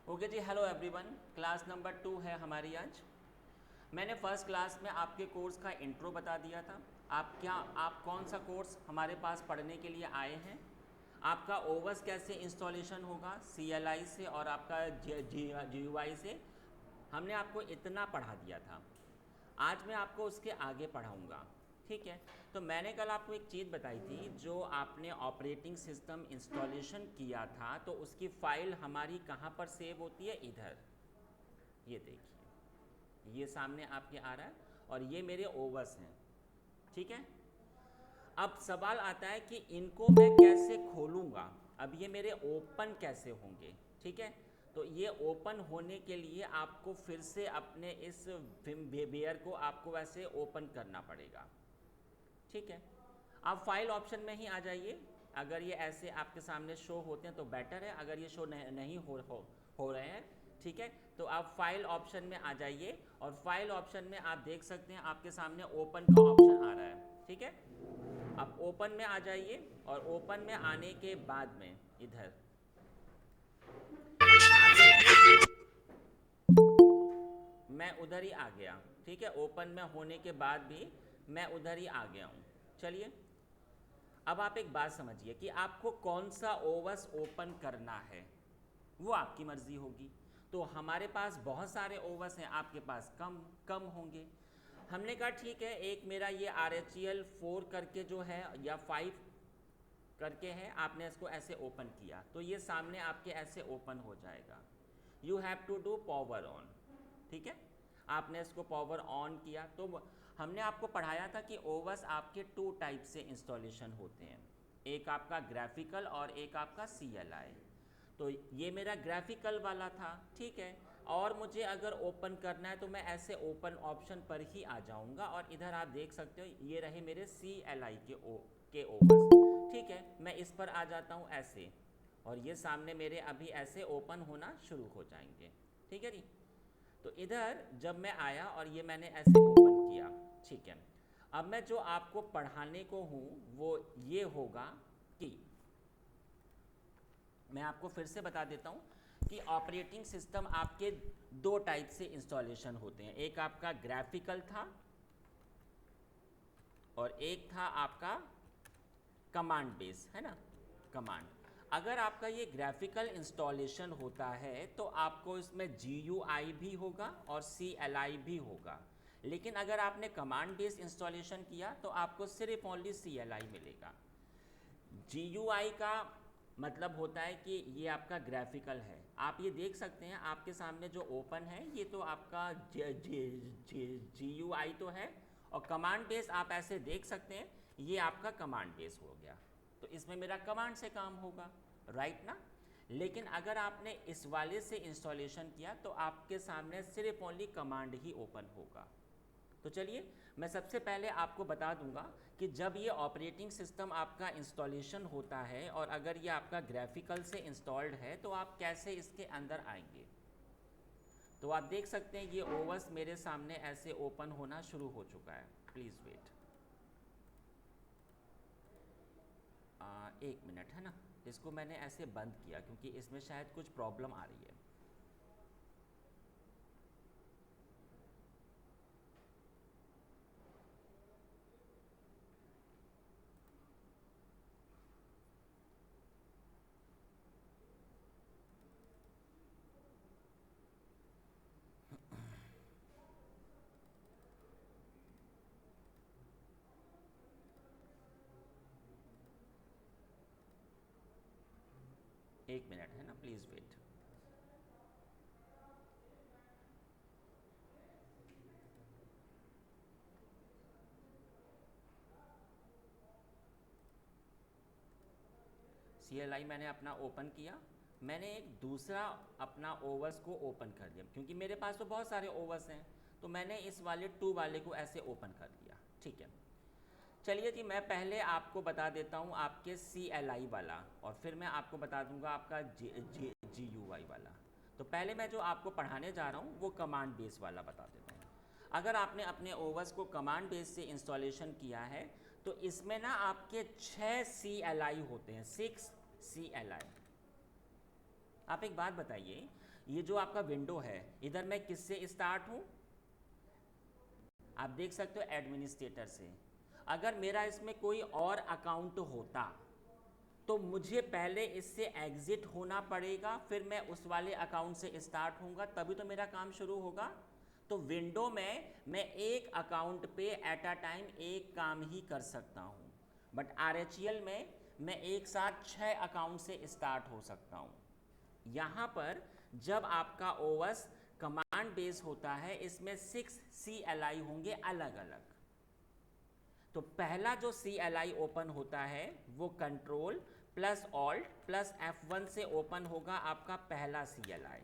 Okay जी, hello everyone. Class number 2 है हमारी आज। मैंने फर्स्ट क्लास में आपके कोर्स का इंट्रो बता दिया था। आप कौन सा कोर्स हमारे पास पढ़ने के लिए आए हैं, आपका ओवस कैसे इंस्टॉलेशन होगा CLI से और आपका GUI से, हमने आपको इतना पढ़ा दिया था। आज मैं आपको उसके आगे पढ़ाऊँगा, ठीक है। तो मैंने कल आपको एक चीज़ बताई थी, जो आपने ऑपरेटिंग सिस्टम इंस्टॉलेशन किया था तो उसकी फ़ाइल हमारी कहाँ पर सेव होती है, इधर। ये देखिए, ये सामने आपके आ रहा है और ये मेरे ओवस हैं, ठीक है। अब सवाल आता है कि इनको मैं कैसे खोलूँगा। अब ये मेरे ओपन कैसे होंगे, ठीक है। तो ये ओपन होने के लिए आपको फिर से अपने इस वेयर को आपको वैसे ओपन करना पड़ेगा, ठीक है। आप फाइल ऑप्शन में ही आ जाइए। अगर ये ऐसे आपके सामने शो होते हैं तो बेटर है, अगर ये शो नहीं हो रहे हैं, ठीक है, तो आप फाइल ऑप्शन में आ जाइए और फाइल ऑप्शन में आप देख सकते हैं आपके सामने ओपन का ऑप्शन आ रहा है, ठीक है। आप ओपन में आ जाइए और ओपन में आने के बाद में इधर आप देखिए मैं उधर ही आ गया, ठीक है। ओपन में होने के बाद भी मैं उधर ही आ गया हूँ। चलिए, अब आप एक बात समझिए कि आपको कौन सा ओवस ओपन करना है, वो आपकी मर्जी होगी। तो हमारे पास बहुत सारे ओवस हैं, आपके पास कम कम होंगे। हमने कहा ठीक है, एक मेरा ये RHEL 4 करके जो है या 5 करके है, आपने इसको ऐसे ओपन किया तो ये सामने आपके ऐसे ओपन हो जाएगा। You have to do power on, ठीक है। आपने इसको पावर ऑन किया तो हमने आपको पढ़ाया था कि ओवस आपके 2 टाइप से इंस्टॉलेशन होते हैं, एक आपका ग्राफिकल और एक आपका CLI। तो ये मेरा ग्राफिकल वाला था, ठीक है। और मुझे अगर ओपन करना है तो मैं ऐसे ओपन ऑप्शन पर ही आ जाऊंगा और इधर आप देख सकते हो ये रहे मेरे CLI के ओवस, ठीक है। मैं इस पर आ जाता हूँ ऐसे और ये सामने मेरे अभी ऐसे ओपन होना शुरू हो जाएंगे, ठीक है जी। तो इधर जब मैं आया और ये मैंने ऐसे ओपन किया, ठीक है। अब मैं जो आपको पढ़ाने को हूँ वो ये होगा कि मैं आपको फिर से बता देता हूँ कि ऑपरेटिंग सिस्टम आपके 2 टाइप से इंस्टॉलेशन होते हैं, एक आपका ग्राफिकल था और एक था आपका कमांड बेस, है ना, कमांड। अगर आपका ये ग्राफिकल इंस्टॉलेशन होता है तो आपको इसमें GUI भी होगा और CLI भी होगा। लेकिन अगर आपने कमांड बेस इंस्टॉलेशन किया तो आपको सिर्फ ओनली CLI मिलेगा। GUI का मतलब होता है कि ये आपका ग्राफिकल है। आप ये देख सकते हैं आपके सामने जो ओपन है ये तो आपका GUI तो है, और कमांड बेस आप ऐसे देख सकते हैं ये आपका कमांड बेस हो गया। तो इसमें मेरा कमांड से काम होगा, राइट ना। लेकिन अगर आपने इस वाले से इंस्टॉलेशन किया तो आपके सामने सिर्फ ओनली कमांड ही ओपन होगा। तो चलिए, मैं सबसे पहले आपको बता दूंगा कि जब ये ऑपरेटिंग सिस्टम आपका इंस्टॉलेशन होता है और अगर ये आपका ग्राफिकल से इंस्टॉल्ड है तो आप कैसे इसके अंदर आएंगे। तो आप देख सकते हैं ये ओवस मेरे सामने ऐसे ओपन होना शुरू हो चुका है। प्लीज़ वेट, एक मिनट, है ना। इसको मैंने ऐसे बंद किया क्योंकि इसमें शायद कुछ प्रॉब्लम आ रही है। एक मिनट, है ना, प्लीज़ वेट। CLI मैंने अपना ओपन किया। मैंने एक दूसरा अपना ओवस को ओपन कर दिया क्योंकि मेरे पास तो बहुत सारे ओवस हैं। तो मैंने इस वाले 2 वाले को ऐसे ओपन कर दिया, ठीक है। चलिए जी, मैं पहले आपको बता देता हूँ आपके CLI वाला और फिर मैं आपको बता दूंगा आपका GUI वाला। तो पहले मैं जो आपको पढ़ाने जा रहा हूँ वो कमांड बेस वाला बता देता हूँ। अगर आपने अपने ओवस को कमांड बेस से इंस्टॉलेशन किया है तो इसमें ना आपके 6 CLI होते हैं, 6 CLI। आप एक बात बताइए, ये जो आपका विंडो है, इधर मैं किससे स्टार्ट हूँ? आप देख सकते हो एडमिनिस्ट्रेटर से। अगर मेरा इसमें कोई और अकाउंट होता तो मुझे पहले इससे एग्जिट होना पड़ेगा, फिर मैं उस वाले अकाउंट से स्टार्ट होऊंगा, तभी तो मेरा काम शुरू होगा। तो विंडो में मैं एक अकाउंट पे एट अ टाइम एक काम ही कर सकता हूँ, बट RHEL में मैं एक साथ 6 अकाउंट से स्टार्ट हो सकता हूँ। यहाँ पर जब आपका OS कमांड बेस होता है, इसमें 6 CLI होंगे अलग अलग। तो पहला जो CLI ओपन होता है वो control plus alt plus F1 से ओपन होगा, आपका पहला CLI।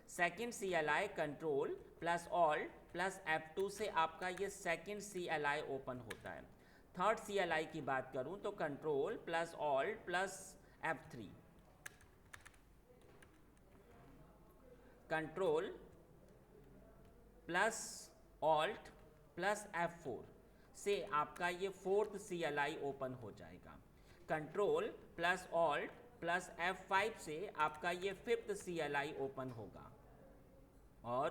Second CLI control plus alt plus F2 से आपका ये सेकंड CLI ओपन होता है। थर्ड CLI की बात करूं तो control plus alt plus F3, control plus alt plus F4 से आपका ये फोर्थ CLI ओपन हो जाएगा। Control plus alt plus F5 से आपका ये फिफ्थ CLI ओपन होगा, और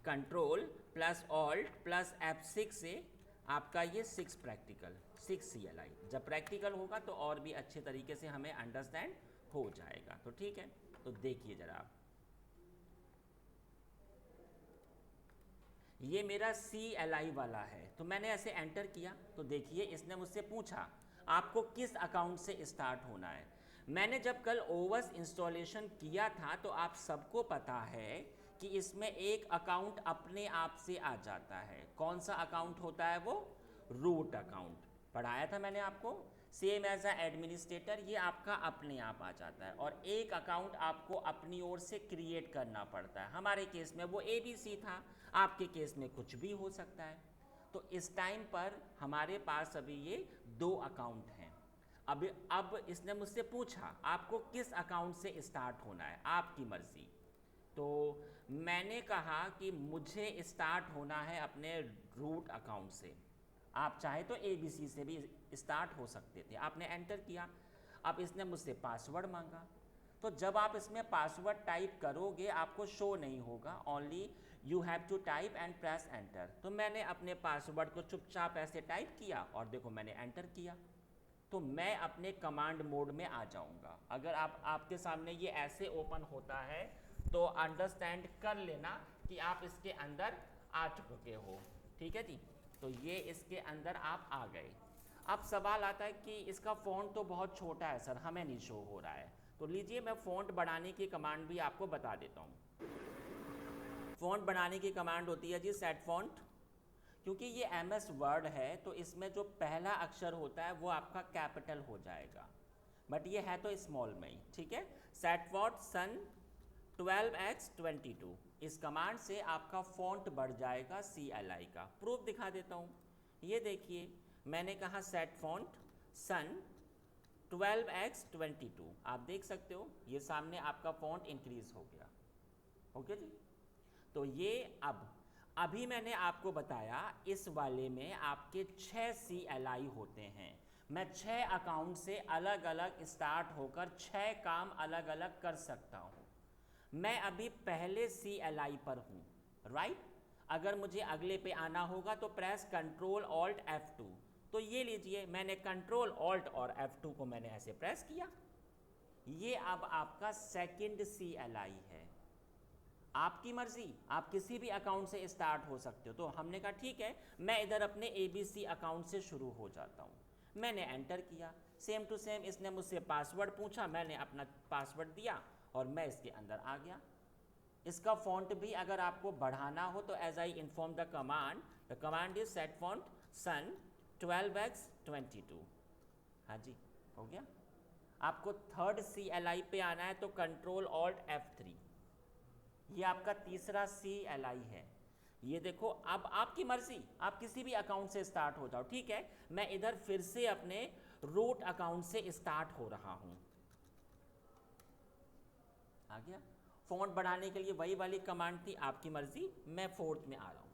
control plus alt plus F6 से आपका ये 6 CLI। जब प्रैक्टिकल होगा तो और भी अच्छे तरीके से हमें अंडरस्टैंड हो जाएगा। तो ठीक है, तो देखिए जरा आप, ये मेरा CLI वाला है, तो मैंने ऐसे एंटर किया तो देखिए इसने मुझसे पूछा आपको किस अकाउंट से स्टार्ट होना है। मैंने जब कल OS इंस्टॉलेशन किया था तो आप सबको पता है कि इसमें एक अकाउंट अपने आप से आ जाता है। कौन सा अकाउंट होता है वो? Root account. पढ़ाया था मैंने आपको, सेम एज अ एडमिनिस्ट्रेटर ये आपका अपने आप आ जाता है, और एक अकाउंट आपको अपनी ओर से क्रिएट करना पड़ता है। हमारे केस में वो ABC था, आपके केस में कुछ भी हो सकता है। तो इस टाइम पर हमारे पास अभी ये 2 अकाउंट हैं। अब इसने मुझसे पूछा आपको किस अकाउंट से स्टार्ट होना है, आपकी मर्जी। तो मैंने कहा कि मुझे स्टार्ट होना है अपने रूट अकाउंट से। आप चाहे तो ABC से भी स्टार्ट हो सकते थे। आपने एंटर किया, अब इसने मुझसे पासवर्ड मांगा, तो जब आप इसमें पासवर्ड टाइप करोगे आपको शो नहीं होगा, only you have to type and press enter. तो मैंने अपने पासवर्ड को चुपचाप ऐसे टाइप किया और देखो मैंने एंटर किया, तो मैं अपने कमांड मोड में आ जाऊंगा। अगर आपके सामने ये ऐसे ओपन होता है तो अंडरस्टैंड कर लेना कि आप इसके अंदर आ चुके हो। ठीक है जी, तो ये इसके अंदर आप आ गए। अब सवाल आता है कि इसका फ़ॉन्ट तो बहुत छोटा है सर, हमें नहीं शो हो रहा है। तो लीजिए मैं फ़ॉन्ट बढ़ाने की कमांड भी आपको बता देता हूँ। फ़ॉन्ट बढ़ाने की कमांड होती है जी सेट फ़ॉन्ट। क्योंकि ये MS वर्ड है तो इसमें जो पहला अक्षर होता है वो आपका कैपिटल हो जाएगा, बट ये है तो स्मॉल में ही। ठीक है, सेट फ़ॉन्ट सन 12x22, इस कमांड से आपका फ़ॉन्ट बढ़ जाएगा CLI का। प्रूफ दिखा देता हूँ, ये देखिए मैंने कहा सेट फ़ॉन्ट सन 12x22, आप देख सकते हो ये सामने आपका फ़ॉन्ट इंक्रीज़ हो गया। ओके जी, तो ये अभी मैंने आपको बताया इस वाले में आपके 6 CLI होते हैं। मैं 6 अकाउंट से अलग अलग स्टार्ट होकर 6 काम अलग अलग कर सकता हूँ। मैं अभी पहले CLI पर हूँ, राइट। अगर मुझे अगले पे आना होगा तो प्रेस कंट्रोल ऑल्ट F2। तो ये लीजिए मैंने कंट्रोल ऑल्ट और F2 को मैंने ऐसे प्रेस किया, ये अब आपका सेकंड CLI है। आपकी मर्जी, आप किसी भी अकाउंट से स्टार्ट हो सकते हो। तो हमने कहा ठीक है, मैं इधर अपने ABC अकाउंट से शुरू हो जाता हूँ। मैंने एंटर किया, सेम टू सेम इसने मुझसे पासवर्ड पूछा, मैंने अपना पासवर्ड दिया और मैं इसके अंदर आ गया। इसका फ़ॉन्ट भी अगर आपको बढ़ाना हो तो as I inform the command is set font sun 12x22। हाँ जी, हो गया। आपको थर्ड CLI पे आना है तो कंट्रोल ऑल्ट F3, ये आपका तीसरा CLI है। ये देखो, अब आपकी मर्जी, आप किसी भी अकाउंट से स्टार्ट हो जाओ। ठीक है, मैं इधर फिर से अपने रूट अकाउंट से स्टार्ट हो रहा हूं। आ गया। फ़ॉन्ट बढ़ाने के लिए वही वाली कमांड थी, आपकी मर्जी। मैं फोर्थ में आ रहा हूँ,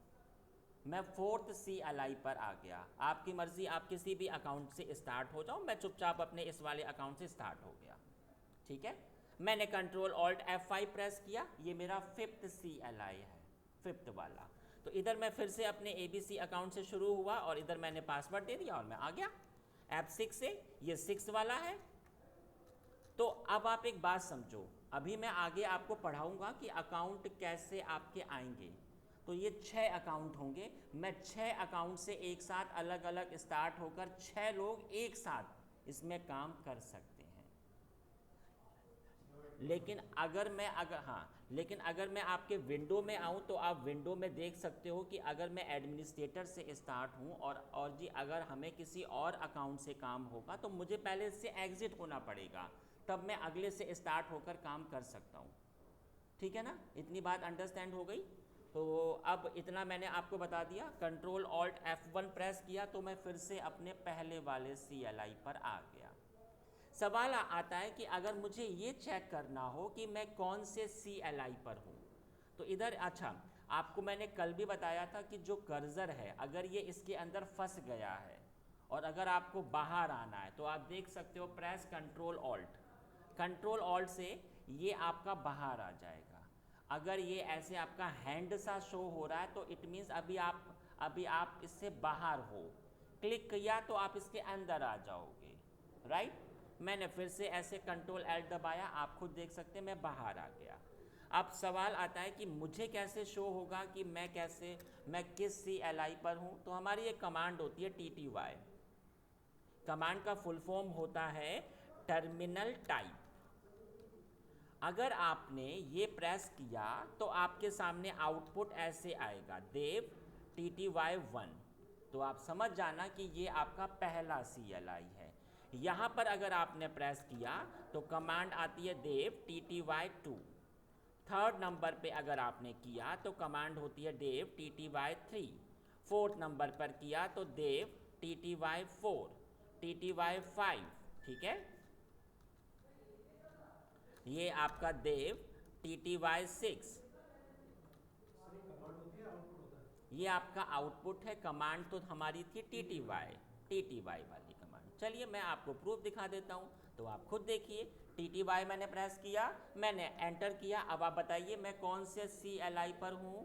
मैं फोर्थ CLI पर आ गया। आपकी मर्जी, आप किसी भी अकाउंट से स्टार्ट हो जाओ, मैं चुपचाप अपने इस वाले अकाउंट से स्टार्ट हो गया। ठीक है, मैंने कंट्रोल ऑल्ट F5 प्रेस किया, ये मेरा 5th CLI है, 5th वाला। तो इधर मैं फिर से अपने ABC अकाउंट से शुरू हुआ और इधर मैंने पासवर्ड दे दिया और मैं आ गया F6 से, ये 6 वाला है। तो अब आप एक बात समझो, अभी मैं आगे आपको पढ़ाऊंगा कि अकाउंट कैसे आपके आएंगे। तो ये 6 अकाउंट होंगे, मैं 6 अकाउंट से एक साथ अलग अलग स्टार्ट होकर 6 लोग एक साथ इसमें काम कर सकते हैं। लेकिन अगर मैं आपके विंडो में आऊँ तो आप विंडो में देख सकते हो कि अगर मैं एडमिनिस्ट्रेटर से स्टार्ट हूँ और जी अगर हमें किसी और अकाउंट से काम होगा तो मुझे पहले इससे एग्जिट होना पड़ेगा, तब मैं अगले से स्टार्ट होकर काम कर सकता हूँ। ठीक है ना, इतनी बात अंडरस्टैंड हो गई। तो अब इतना मैंने आपको बता दिया। कंट्रोल ऑल्ट F1 प्रेस किया तो मैं फिर से अपने पहले वाले CLI पर आ गया। सवाल आता है कि अगर मुझे ये चेक करना हो कि मैं कौन से CLI पर हूँ, तो इधर अच्छा, आपको मैंने कल भी बताया था कि जो कर्सर है अगर ये इसके अंदर फंस गया है और अगर आपको बाहर आना है तो आप देख सकते हो प्रेस कंट्रोल ऑल्ट से ये आपका बाहर आ जाएगा। अगर ये ऐसे आपका हैंड सा शो हो रहा है तो इट मीन्स अभी आप इससे बाहर हो, क्लिक किया तो आप इसके अंदर आ जाओगे, राइट। मैंने फिर से ऐसे कंट्रोल Alt दबाया, आप खुद देख सकते हैं मैं बाहर आ गया। अब सवाल आता है कि मुझे कैसे शो होगा कि मैं किस CLI पर हूँ। तो हमारी एक कमांड होती है TTY, कमांड का फुल फॉर्म होता है टर्मिनल टाइप। अगर आपने ये प्रेस किया तो आपके सामने आउटपुट ऐसे आएगा, देव TTY1। तो आप समझ जाना कि ये आपका पहला CLI है। यहाँ पर अगर आपने प्रेस किया तो कमांड आती है देव TTY2। थर्ड नंबर पे अगर आपने किया तो कमांड होती है देव TTY3। फोर्थ नंबर पर किया तो देव TTY4, TTY5। ठीक है, ये आपका देव TTY6। ये आपका आउटपुट है। कमांड तो हमारी थी TTY वाली कमांड। चलिए मैं आपको प्रूफ दिखा देता हूँ, तो आप खुद देखिए। TTY मैंने प्रेस किया, मैंने एंटर किया। अब आप बताइए मैं कौन से CLI पर हूँ?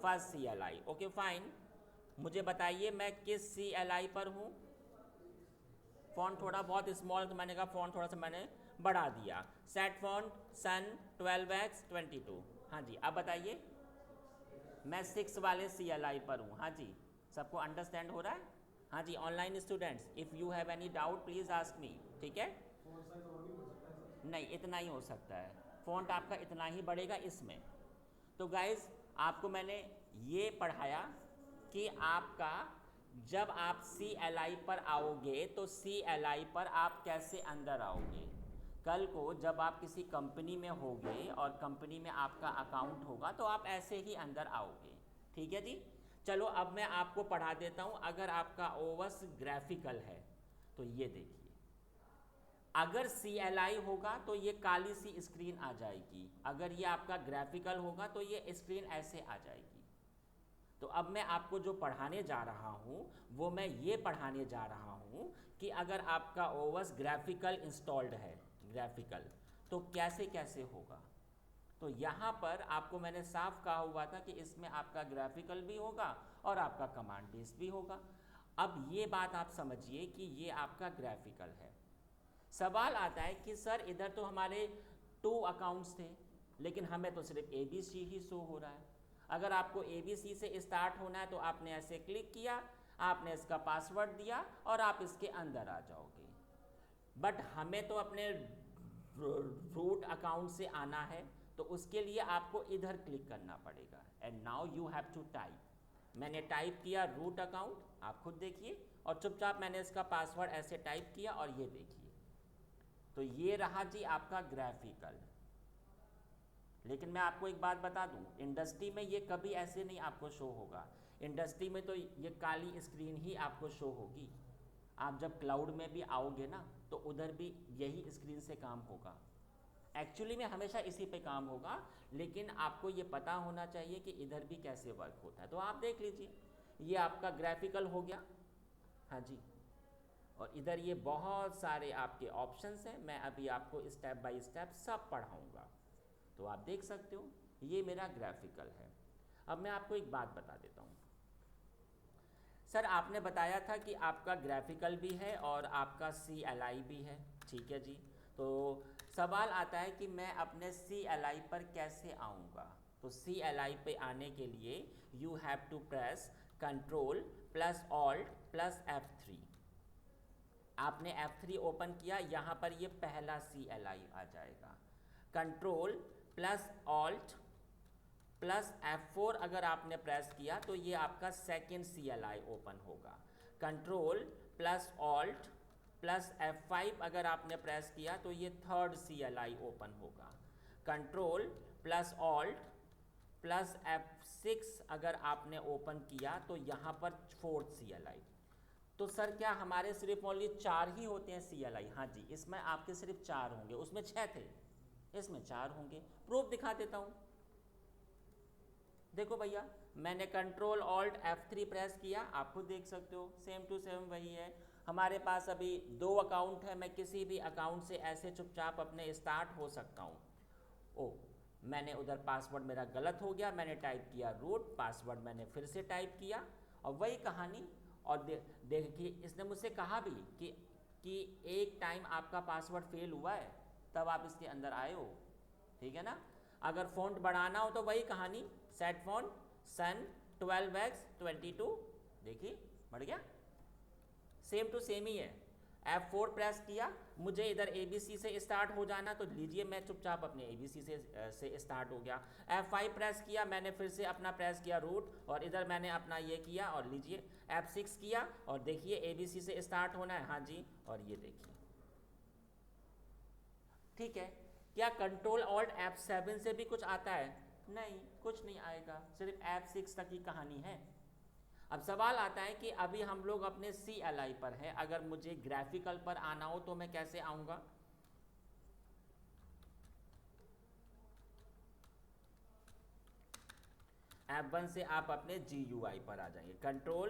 First CLI। ओके फाइन, मुझे बताइए मैं किस CLI पर हूँ? फ़ॉन्ट थोड़ा बहुत स्मॉल, तो मैंने कहा फ़ॉन्ट थोड़ा सा मैंने बढ़ा दिया। Set font sun 12x22। हाँ जी, अब बताइए मैं 6 वाले CLI पर हूँ। हाँ जी, सबको अंडरस्टैंड हो रहा है? हाँ जी, online students if you have any doubt please ask me. ठीक है, नहीं इतना ही हो सकता है, फ़ॉन्ट आपका इतना ही बढ़ेगा इसमें। तो गाइज़ आपको मैंने ये पढ़ाया कि आपका जब आप CLI पर आओगे तो CLI पर आप कैसे अंदर आओगे। कल को जब आप किसी कंपनी में होगे और कंपनी में आपका अकाउंट होगा तो आप ऐसे ही अंदर आओगे। ठीक है जी, चलो अब मैं आपको पढ़ा देता हूँ। अगर आपका ओवस ग्राफिकल है तो ये देखिए, अगर CLI होगा तो ये काली सी स्क्रीन आ जाएगी, अगर ये आपका ग्राफिकल होगा तो ये स्क्रीन ऐसे आ जाएगी। तो अब मैं आपको जो पढ़ाने जा रहा हूँ वो मैं ये पढ़ाने जा रहा हूँ कि अगर आपका ओवस ग्राफिकल इंस्टॉल्ड है, ग्राफिकल, तो कैसे कैसे होगा। तो यहाँ पर आपको मैंने साफ कहा हुआ था कि इसमें आपका ग्राफिकल भी होगा और आपका कमांड बेस भी होगा। अब ये बात आप समझिए कि ये आपका ग्राफिकल है। सवाल आता है कि सर इधर तो हमारे 2 अकाउंट्स थे लेकिन हमें तो सिर्फ ABC ही शो हो रहा है। अगर आपको ABC से स्टार्ट होना है तो आपने ऐसे क्लिक किया, आपने इसका पासवर्ड दिया और आप इसके अंदर आ जाओगे। बट हमें तो अपने रूट अकाउंट से आना है, तो उसके लिए आपको इधर क्लिक करना पड़ेगा। And now you have to type. मैंने टाइप किया रूट अकाउंट, आप खुद देखिए, और चुपचाप मैंने इसका पासवर्ड ऐसे टाइप किया और ये देखिए। तो ये रहा जी आपका ग्राफिकल। लेकिन मैं आपको एक बात बता दूं, इंडस्ट्री में ये कभी ऐसे नहीं आपको शो होगा। इंडस्ट्री में तो ये काली स्क्रीन ही आपको शो होगी। आप जब क्लाउड में भी आओगे ना तो उधर भी यही स्क्रीन से काम होगा। एक्चुअली में हमेशा इसी पे काम होगा, लेकिन आपको ये पता होना चाहिए कि इधर भी कैसे वर्क होता है। तो आप देख लीजिए, ये आपका ग्राफिकल हो गया। हाँ जी, और इधर ये बहुत सारे आपके ऑप्शंस हैं, मैं अभी आपको स्टेप बाय स्टेप सब पढ़ाऊँगा। तो आप देख सकते हो ये मेरा ग्राफिकल है। अब मैं आपको एक बात बता देता हूँ। सर आपने बताया था कि आपका ग्राफिकल भी है और आपका CLI भी है, ठीक है जी। तो सवाल आता है कि मैं अपने CLI पर कैसे आऊँगा। तो CLI पे आने के लिए you have to press control plus alt plus F3। आपने F3 ओपन किया, यहाँ पर ये पहला CLI आ जाएगा। Control plus alt plus F4 अगर आपने प्रेस किया तो ये आपका सेकेंड CLI ओपन होगा। Control plus alt plus F5 अगर आपने प्रेस किया तो ये थर्ड CLI ओपन होगा। Control plus alt plus F6 अगर आपने ओपन किया तो यहाँ पर फोर्थ CLI। तो सर क्या हमारे सिर्फ ओनली 4 ही होते हैं CLI? हाँ जी, इसमें आपके सिर्फ 4 होंगे, उसमें 6 थे, इसमें 4 होंगे। प्रूफ दिखा देता हूँ। देखो भैया, मैंने कंट्रोल ऑल्ट F3 प्रेस किया, आप खुद देख सकते हो सेम टू सेम वही है। हमारे पास अभी 2 अकाउंट है, मैं किसी भी अकाउंट से ऐसे चुपचाप अपने स्टार्ट हो सकता हूँ। ओ, मैंने उधर पासवर्ड मेरा गलत हो गया, मैंने टाइप किया रूट, पासवर्ड मैंने फिर से टाइप किया और वही कहानी। और देखिए इसने मुझसे कहा भी कि एक टाइम आपका पासवर्ड फेल हुआ है तब आप इसके अंदर आए हो, ठीक है ना। अगर फ़ॉन्ट बढ़ाना हो तो वही कहानी, सेट फ़ॉन्ट सन 12x22, देखिए बढ़ गया, सेम टू सेम ही है। F4 प्रेस किया, मुझे इधर ABC से स्टार्ट हो जाना, तो लीजिए मैं चुपचाप अपने ABC से स्टार्ट हो गया। F5 प्रेस किया, मैंने फिर से अपना प्रेस किया रूट और इधर मैंने अपना ये किया और लीजिए F6 किया और देखिए ABC से स्टार्ट होना है, हाँ जी, और ये देखिए, ठीक है। क्या कंट्रोल ऑल्ट F7 से भी कुछ आता है? नहीं, कुछ नहीं आएगा, सिर्फ F6 तक की कहानी है। अब सवाल आता है कि अभी हम लोग अपने CLI पर हैं, अगर मुझे ग्राफिकल पर आना हो तो मैं कैसे आऊँगा? F1 से आप अपने GUI पर आ जाएंगे, control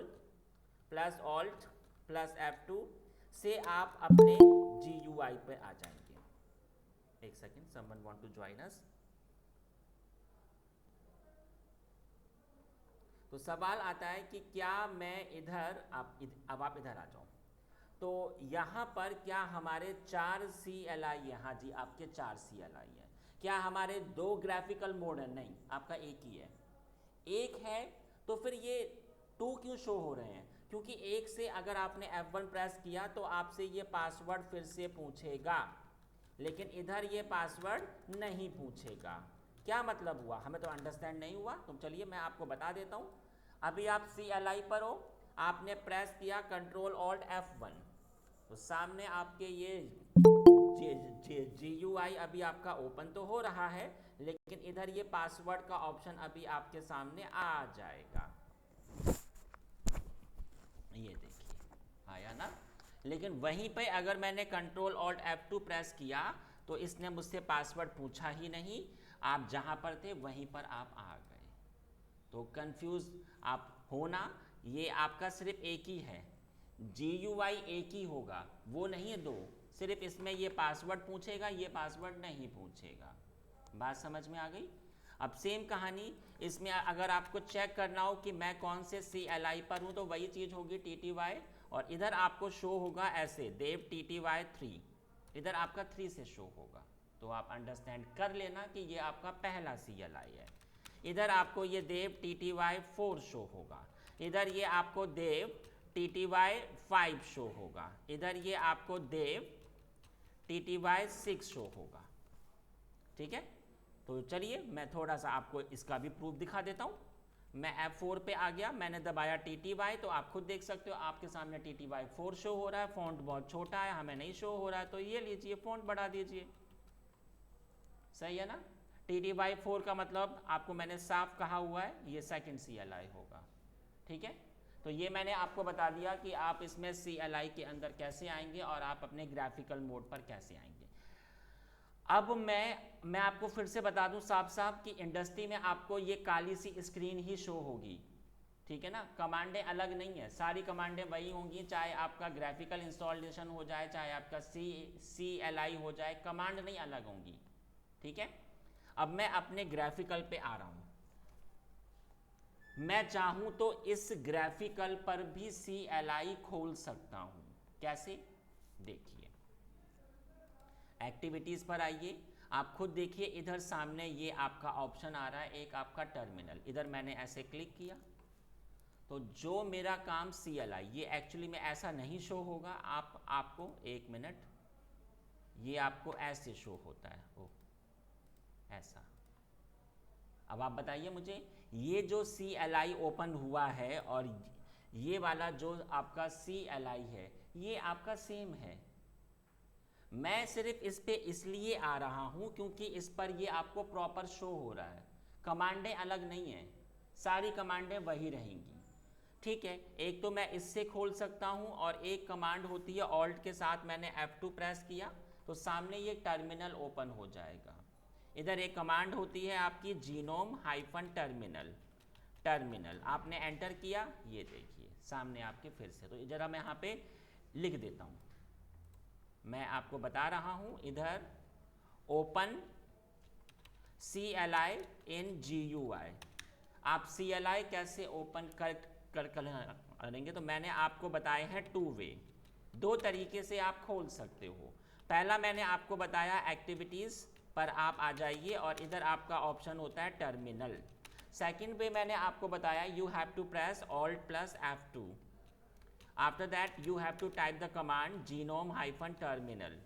plus alt plus F2 से आप अपने GUI पर आ जाएंगे। एक second, someone want to join us. तो सवाल आता है कि क्या मैं इधर, अब आप इधर आ जाओ। तो यहाँ पर क्या हमारे 4 CLI हैं? हाँ जी, आपके 4 CLI हैं। क्या हमारे 2 ग्राफिकल मोड हैं? नहीं, आपका एक ही है। एक है तो फिर ये 2 क्यों शो हो रहे हैं? क्योंकि एक से अगर आपने F1 प्रेस किया तो आपसे ये पासवर्ड फिर से पूछेगा, लेकिन इधर ये पासवर्ड नहीं पूछेगा। क्या मतलब हुआ? हमें तो अंडरस्टैंड नहीं हुआ। तो चलिए मैं आपको बता देता हूँ। अभी आप CLI पर हो, आपने प्रेस किया कंट्रोल ऑल्ट F1, तो सामने आपके ये GUI अभी आपका ओपन तो हो रहा है, लेकिन इधर ये पासवर्ड का ऑप्शन अभी आपके सामने आ जाएगा। ये देखिए आया ना। लेकिन वहीं पे अगर मैंने कंट्रोल ऑल्ट F2 प्रेस किया तो इसने मुझसे पासवर्ड पूछा ही नहीं, आप जहाँ पर थे वहीं पर आप आ गए। तो कंफ्यूज आप होना, ये आपका सिर्फ एक ही है, GUI एक ही होगा, वो नहीं है 2। सिर्फ इसमें ये पासवर्ड पूछेगा, ये पासवर्ड नहीं पूछेगा। बात समझ में आ गई? अब सेम कहानी इसमें अगर आपको चेक करना हो कि मैं कौन से CLI पर हूँ तो वही चीज़ होगी TTY, और इधर आपको शो होगा ऐसे देव TTY 3, इधर आपका 3 से शो होगा। तो आप अंडरस्टैंड कर लेना कि ये आपका पहला CLI है। इधर आपको ये देव TTY 4 शो होगा, इधर ये आपको देव TTY 5 शो होगा, इधर ये आपको देव TTY 6 शो होगा, ठीक है। तो चलिए मैं थोड़ा सा आपको इसका भी प्रूफ दिखा देता हूँ। मैं F4 पे आ गया, मैंने दबाया TTY, तो आप खुद देख सकते हो आपके सामने TTY 4 शो हो रहा है। फॉन्ट बहुत छोटा है, हमें नहीं शो हो रहा है, तो ये लीजिए फॉन्ट बढ़ा दीजिए, सही है ना। TTY 4 का मतलब आपको मैंने साफ कहा हुआ है, ये सेकंड CLI होगा, ठीक है। तो ये मैंने आपको बता दिया कि आप इसमें CLI के अंदर कैसे आएंगे और आप अपने ग्राफिकल मोड पर कैसे आएंगे। अब मैं आपको फिर से बता दूं साफ साफ कि इंडस्ट्री में आपको ये काली सी स्क्रीन ही शो होगी, ठीक है ना, कमांडें अलग नहीं है, सारी कमांडें वही होंगी, चाहे आपका ग्राफिकल इंस्टॉलेशन हो जाए, चाहे आपका CLI हो जाए, कमांड नहीं अलग होंगी। ठीक है, अब मैं अपने ग्राफिकल पे आ रहा हूँ। मैं चाहूँ तो इस ग्राफिकल पर भी CLI खोल सकता हूँ। कैसे, देखिए एक्टिविटीज़ पर आइए, आप खुद देखिए, इधर सामने ये आपका ऑप्शन आ रहा है, एक आपका टर्मिनल, इधर मैंने ऐसे क्लिक किया तो जो मेरा काम CLI, ये एक्चुअली में ऐसा नहीं शो होगा, आपको एक मिनट, ये आपको ऐसे शो होता है, ओ ऐसा। अब आप बताइए मुझे, ये जो CLI ओपन हुआ है और ये वाला जो आपका CLI है, ये आपका सेम है। मैं सिर्फ इस पे इसलिए आ रहा हूँ क्योंकि इस पर ये आपको प्रॉपर शो हो रहा है, कमांडें अलग नहीं हैं, सारी कमांडें वही रहेंगी। ठीक है, एक तो मैं इससे खोल सकता हूँ और एक कमांड होती है ऑल्ट के साथ मैंने F2 प्रेस किया तो सामने ये टर्मिनल ओपन हो जाएगा। इधर एक कमांड होती है आपकी GNOME-terminal, टर्मिनल आपने एंटर किया, ये देखिए सामने आपके फिर से। तो इधर मैं यहाँ पे लिख देता हूँ, मैं आपको बता रहा हूँ, इधर ओपन CLI in GUI। आप CLI कैसे ओपन करेंगे, तो मैंने आपको बताए हैं 2 वे, 2 तरीके से आप खोल सकते हो। पहला मैंने आपको बताया एक्टिविटीज़ पर आप आ जाइए और इधर आपका ऑप्शन होता है टर्मिनल। सेकंड वे मैंने आपको बताया, you have to press Alt+F2, after that you have to type the command GNOME-terminal।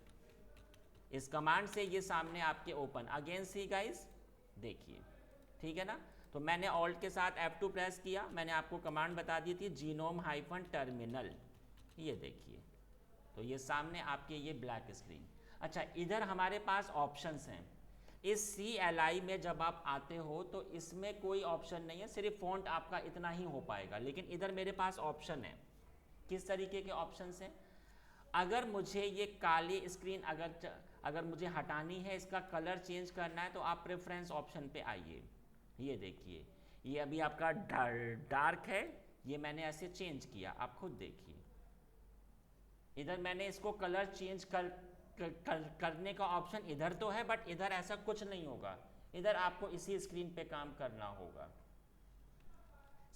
इस कमांड से ये सामने आपके ओपन, अगेन सी गाइस, देखिए ठीक है ना। तो मैंने ऑल्ट के साथ F2 प्रेस किया, मैंने आपको कमांड बता दी थी GNOME-terminal, ये देखिए, तो ये सामने आपके ये ब्लैक स्क्रीन। अच्छा, इधर हमारे पास ऑप्शंस हैं। इस CLI में जब आप आते हो तो इसमें कोई ऑप्शन नहीं है, सिर्फ फ़ॉन्ट आपका इतना ही हो पाएगा, लेकिन इधर मेरे पास ऑप्शन है। किस तरीके के ऑप्शंस हैं, अगर मुझे ये काली स्क्रीन अगर मुझे हटानी है, इसका कलर चेंज करना है, तो आप प्रेफरेंस ऑप्शन पे आइए, ये देखिए, ये अभी आपका डार्क है, ये मैंने ऐसे चेंज किया, आप खुद देखिए। इधर मैंने इसको कलर चेंज करने का ऑप्शन इधर तो है, बट इधर ऐसा कुछ नहीं होगा, इधर आपको इसी स्क्रीन पे काम करना होगा।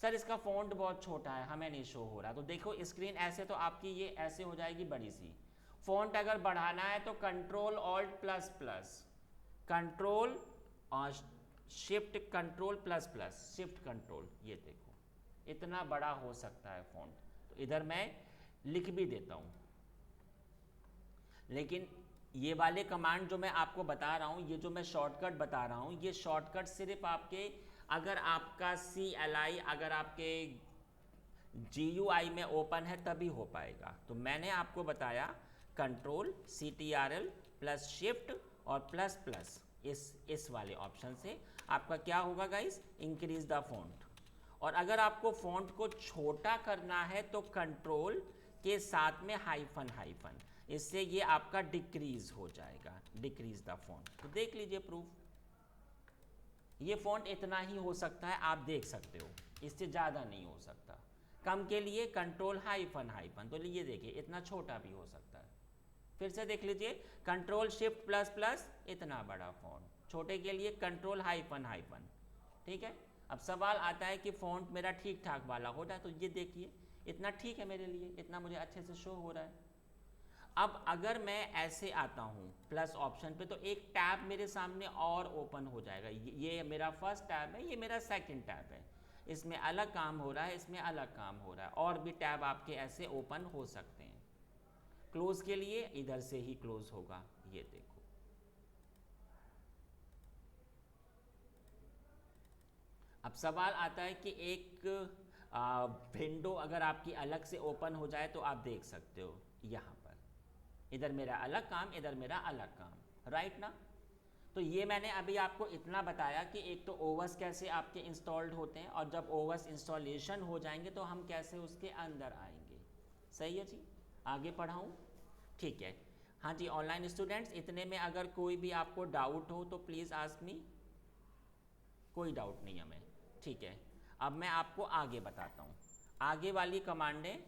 सर इसका फ़ॉन्ट बहुत छोटा है, हमें नहीं शो हो रहा, तो देखो स्क्रीन ऐसे तो आपकी ये ऐसे हो जाएगी बड़ी सी। फ़ॉन्ट अगर बढ़ाना है तो Ctrl++, कंट्रोल और शिफ्ट कंट्रोल, ये देखो इतना बड़ा हो सकता है फ़ॉन्ट। तो इधर मैं लिख भी देता हूँ, लेकिन ये वाले कमांड जो मैं आपको बता रहा हूँ, ये जो मैं शॉर्टकट बता रहा हूँ, ये शॉर्टकट सिर्फ आपके, अगर आपका CLI अगर आपके GUI में ओपन है तभी हो पाएगा। तो मैंने आपको बताया कंट्रोल CTRL प्लस शिफ्ट और प्लस प्लस, इस वाले ऑप्शन से आपका क्या होगा गाइस, इंक्रीज द फॉन्ट। और अगर आपको फॉन्ट को छोटा करना है तो कंट्रोल के साथ में हाइफन हाइफन, इससे ये आपका डिक्रीज हो जाएगा, डिक्रीज द फॉन्ट। तो देख लीजिए प्रूफ, ये फॉन्ट इतना ही हो सकता है, आप देख सकते हो, इससे ज़्यादा नहीं हो सकता। कम के लिए कंट्रोल हाइफन हाइफन, तो ये देखिए इतना छोटा भी हो सकता है। फिर से देख लीजिए, कंट्रोल शिफ्ट प्लस प्लस, इतना बड़ा फॉन्ट, छोटे के लिए कंट्रोल हाइफन हाइफन। ठीक है, अब सवाल आता है कि फ़ॉन्ट मेरा ठीक ठाक वाला हो रहा है, तो ये देखिए इतना ठीक है मेरे लिए, इतना मुझे अच्छे से शो हो रहा है। अब अगर मैं ऐसे आता हूँ प्लस ऑप्शन पे, तो एक टैब मेरे सामने और ओपन हो जाएगा। ये मेरा फर्स्ट टैब है, ये मेरा सेकंड टैब है, इसमें अलग काम हो रहा है, इसमें अलग काम हो रहा है, और भी टैब आपके ऐसे ओपन हो सकते हैं। क्लोज के लिए इधर से ही क्लोज होगा, ये देखो। अब सवाल आता है कि एक विंडो अगर आपकी अलग से ओपन हो जाए तो आप देख सकते हो यहाँ पर, इधर मेरा अलग काम, इधर मेरा अलग काम, राइट ना। तो ये मैंने अभी आपको इतना बताया कि एक तो ओवस कैसे आपके इंस्टॉल्ड होते हैं, और जब ओवस इंस्टॉलेशन हो जाएंगे तो हम कैसे उसके अंदर आएंगे। सही है जी, आगे पढ़ाऊँ, ठीक है। हाँ जी, ऑनलाइन स्टूडेंट्स, इतने में अगर कोई भी आपको डाउट हो तो प्लीज़ आस्क मी, कोई डाउट नहीं हमें, ठीक है। अब मैं आपको आगे बताता हूँ आगे वाली कमांडें।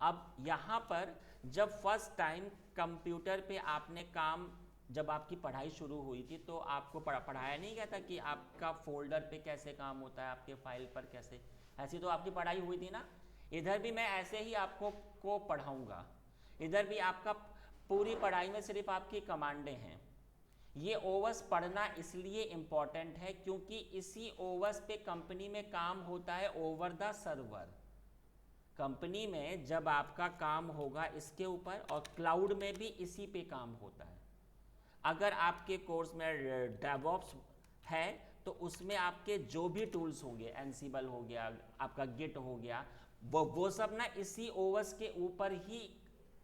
अब यहाँ पर जब फर्स्ट टाइम कंप्यूटर पे आपने काम, जब आपकी पढ़ाई शुरू हुई थी तो आपको पढ़ाया नहीं गया था कि आपका फोल्डर पे कैसे काम होता है, आपके फाइल पर कैसे, ऐसी तो आपकी पढ़ाई हुई थी ना। इधर भी मैं ऐसे ही आपको पढ़ाऊँगा। इधर भी आपका पूरी पढ़ाई में सिर्फ आपकी कमांडें हैं। ये ओवर्स पढ़ना इसलिए इम्पॉर्टेंट है क्योंकि इसी ओवर्स पे कंपनी में काम होता है ओवर द सर्वर। कंपनी में जब आपका काम होगा इसके ऊपर, और क्लाउड में भी इसी पे काम होता है। अगर आपके कोर्स में डेवऑप्स है तो उसमें आपके जो भी टूल्स होंगे, एनसिबल हो गया, आपका गिट हो गया, वो सब ना इसी ओवर्स के ऊपर ही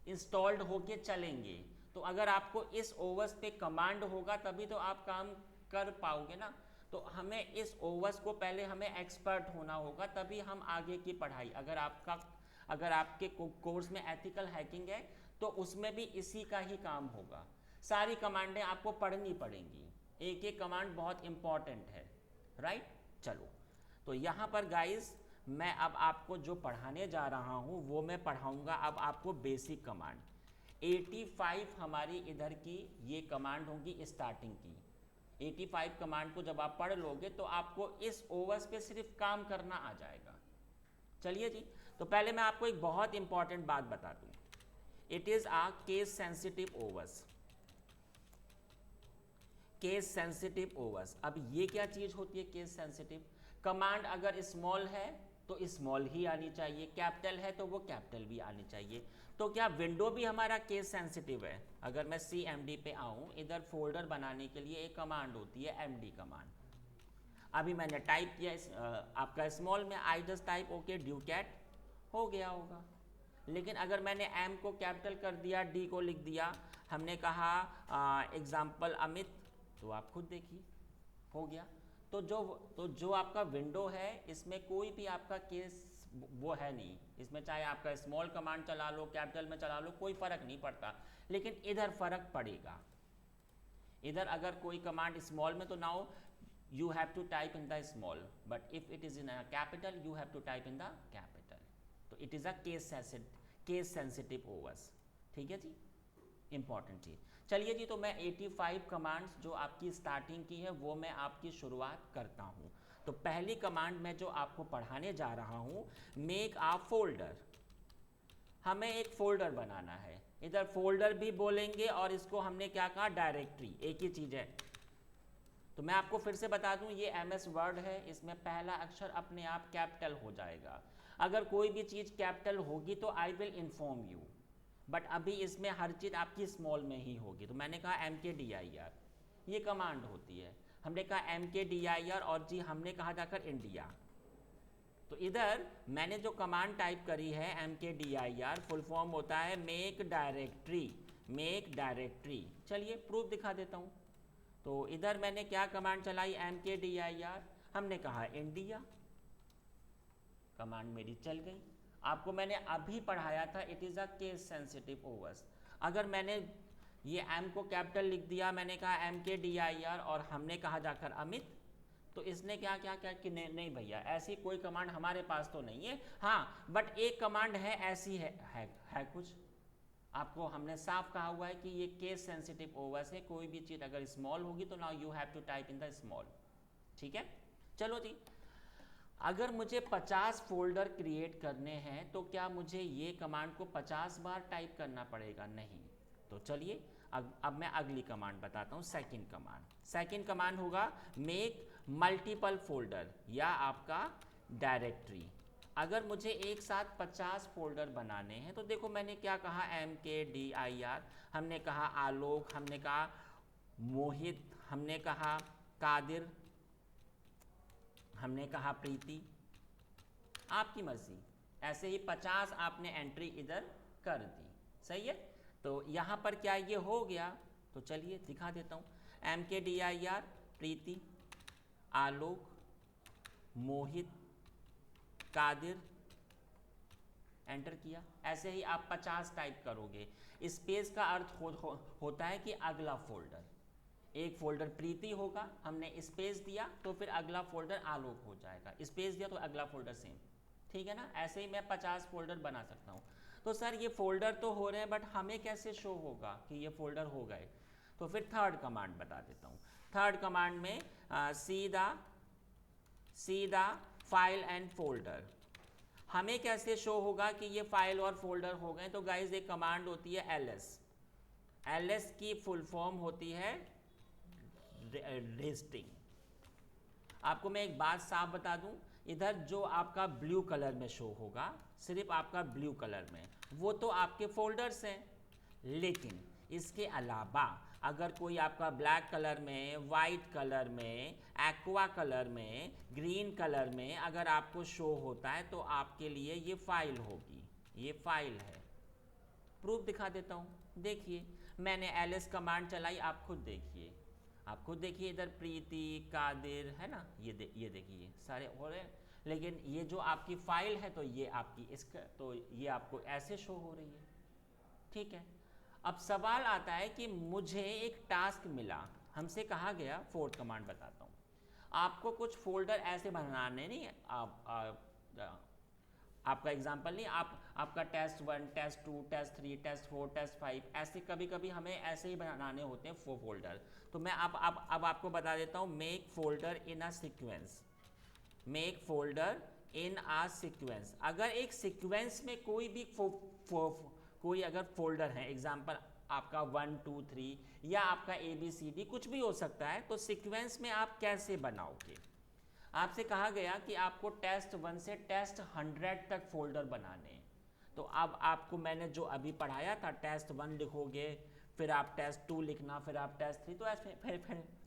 इंस्टॉल्ड होके चलेंगे। तो अगर आपको इस ओवर्स पे कमांड होगा तभी तो आप काम कर पाओगे ना। तो हमें इस ओवर्स को पहले हमें एक्सपर्ट होना होगा, तभी हम आगे की पढ़ाई, अगर आपके कोर्स में एथिकल हैकिंग है तो उसमें भी इसी का ही काम होगा। सारी कमांडें आपको पढ़नी पड़ेंगी, एक एक कमांड बहुत इंपॉर्टेंट है, राइट। चलो, तो यहाँ पर गाइस मैं अब आपको जो पढ़ाने जा रहा हूँ वो मैं पढ़ाऊँगा अब आपको बेसिक कमांड। 85 हमारी इधर की ये कमांड होगी स्टार्टिंग की। 85 कमांड को जब आप पढ़ लोगे तो आपको इस ओवर्स पे सिर्फ काम करना आ जाएगा। चलिए जी, तो पहले मैं आपको एक बहुत इंपॉर्टेंट बात बता दूं। It is a case sensitive overs. Case sensitive overs, अब ये क्या चीज होती है केस सेंसिटिव? कमांड अगर स्मॉल है तो स्मॉल ही आनी चाहिए, कैपिटल है तो वो कैपिटल भी आनी चाहिए। तो क्या विंडो भी हमारा केस सेंसिटिव है? अगर मैं CMD पे आऊँ, इधर फोल्डर बनाने के लिए एक कमांड होती है MD कमांड। अभी मैंने टाइप किया आपका स्मॉल में, I just type okay due cat, हो गया होगा। लेकिन अगर मैंने M को कैपिटल कर दिया, D को लिख दिया, हमने कहा एग्जाम्पल अमित, तो आप खुद देखिए हो गया। तो जो आपका विंडो है इसमें कोई भी आपका केस वो है नहीं, इसमें चाहे आपका स्मॉल कमांड चला लो, कैपिटल में चला लो, कोई फर्क नहीं पड़ता। लेकिन इधर फर्क पड़ेगा। इधर अगर कोई कमांड स्मॉल में तो now you have to type in the small, but if it is in a capital you have to type in the capital. तो it is a case sensitive overs, ठीक है जी, इंपॉर्टेंट चीज। चलिए जी, तो मैं 85 commands जो आपकी स्टार्टिंग की है वो मैं आपकी शुरुआत करता हूँ। तो पहली कमांड मैं जो आपको पढ़ाने जा रहा हूँ, मेक आ फोल्डर। हमें एक फोल्डर बनाना है, इधर फोल्डर भी बोलेंगे और इसको हमने क्या कहा, डायरेक्टरी, एक ही चीज है। तो मैं आपको फिर से बता दूं, ये MS वर्ड है, इसमें पहला अक्षर अपने आप कैपिटल हो जाएगा। अगर कोई भी चीज़ कैपिटल होगी तो I will inform you, but अभी इसमें हर चीज़ आपकी स्मॉल में ही होगी। तो मैंने कहा MKDIR, ये कमांड होती है। हमने कहा MKDIR और जी हमने कहा जाकर इंडिया। तो इधर मैंने जो कमांड टाइप करी है MKDIR, फुल फॉर्म होता है मेक डायरेक्टरी, मेक डायरेक्टरी। चलिए प्रूफ दिखा देता हूँ। तो इधर मैंने क्या कमांड चलाई, MKDIR, हमने कहा इंडिया, कमांड मेरी चल गई। आपको मैंने अभी पढ़ाया था it is a case sensitive overs. अगर मैंने ये M को कैपिटल लिख दिया, मैंने कहा MKDIR और हमने कहा जाकर अमित, तो इसने क्या क्या क्या कि नहीं भैया ऐसी कोई कमांड हमारे पास तो नहीं है। हाँ, बट एक कमांड है ऐसी है कुछ, आपको हमने साफ कहा हुआ है कि ये केस सेंसिटिव ओवर्स है, कोई भी चीज़ अगर स्मॉल होगी तो now you have to type in the small, ठीक है। चलो जी, अगर मुझे 50 फोल्डर क्रिएट करने हैं तो क्या मुझे ये कमांड को 50 बार टाइप करना पड़ेगा? नहीं। तो चलिए अब मैं अगली कमांड बताता हूँ, सेकंड कमांड। सेकंड कमांड होगा मेक मल्टीपल फोल्डर या आपका डायरेक्टरी। अगर मुझे एक साथ 50 फोल्डर बनाने हैं तो देखो मैंने क्या कहा, MKDIR, हमने कहा आलोक, हमने कहा मोहित, हमने कहा कादिर, हमने कहा प्रीति, आपकी मर्जी। ऐसे ही 50 आपने एंट्री इधर कर दी, सही है। तो यहाँ पर क्या ये हो गया? तो चलिए दिखा देता हूँ, MKDIR, प्रीति, आलोक, मोहित, कादिर, एंटर किया। ऐसे ही आप 50 टाइप करोगे। स्पेस का अर्थ होता है कि अगला फोल्डर। एक फोल्डर प्रीति होगा, हमने स्पेस दिया तो फिर अगला फोल्डर आलोक हो जाएगा, स्पेस दिया तो अगला फोल्डर सेम, ठीक है ना। ऐसे ही मैं 50 फोल्डर बना सकता हूँ। तो सर ये फोल्डर तो हो रहे हैं बट हमें कैसे शो होगा कि ये फोल्डर हो गए? तो फिर थर्ड कमांड बता देता हूँ। थर्ड कमांड में सीधा फाइल एंड फोल्डर, हमें कैसे शो होगा कि ये फाइल और फोल्डर हो गए? तो गाइज एक कमांड होती है एलएस, एलएस की फुल फॉर्म होती है रेस्टिंग। आपको मैं एक बात साफ बता दूं, इधर जो आपका ब्लू कलर में शो होगा, सिर्फ आपका ब्लू कलर में, वो तो आपके फोल्डर्स हैं, लेकिन इसके अलावा अगर कोई आपका ब्लैक कलर में, वाइट कलर में, एक्वा कलर में, ग्रीन कलर में अगर आपको शो होता है तो आपके लिए ये फाइल होगी, ये फाइल है। प्रूफ दिखा देता हूँ, देखिए मैंने एलएस कमांड चलाई, आप खुद देखिए, आप खुद देखिए, इधर प्रीति, कादिर है ना, ये देखिए सारे हो रहे हैं, लेकिन ये जो आपकी फाइल है तो ये आपकी इसका तो ये आपको ऐसे शो हो रही है, ठीक है। अब सवाल आता है कि मुझे एक टास्क मिला, हमसे कहा गया, फोर्थ कमांड बताता हूँ, आपको कुछ फोल्डर ऐसे बनाने नहीं है, आपका एग्जाम्पल नहीं, आपका test 1, test 2, test 3, test 4, test 5, ऐसे कभी कभी हमें ऐसे ही बनाने होते हैं 4 फोल्डर। तो मैं अब आपको बता देता हूँ, make folder in a sequence, make folder in a sequence. अगर एक सीक्वेंस में कोई भी कोई अगर फोल्डर है, एग्जाम्पल आपका 1, 2, 3 या आपका ABCD कुछ भी हो सकता है, तो सीक्वेंस में आप कैसे बनाओगे? आपसे कहा गया कि आपको टेस्ट 1 से टेस्ट 100 तक फोल्डर बनाने हैं। तो अब आपको मैंने जो अभी पढ़ाया था, टेस्ट 1 लिखोगे, फिर आप टेस्ट 2 लिखना, फिर आप टेस्ट 3, तो ऐसे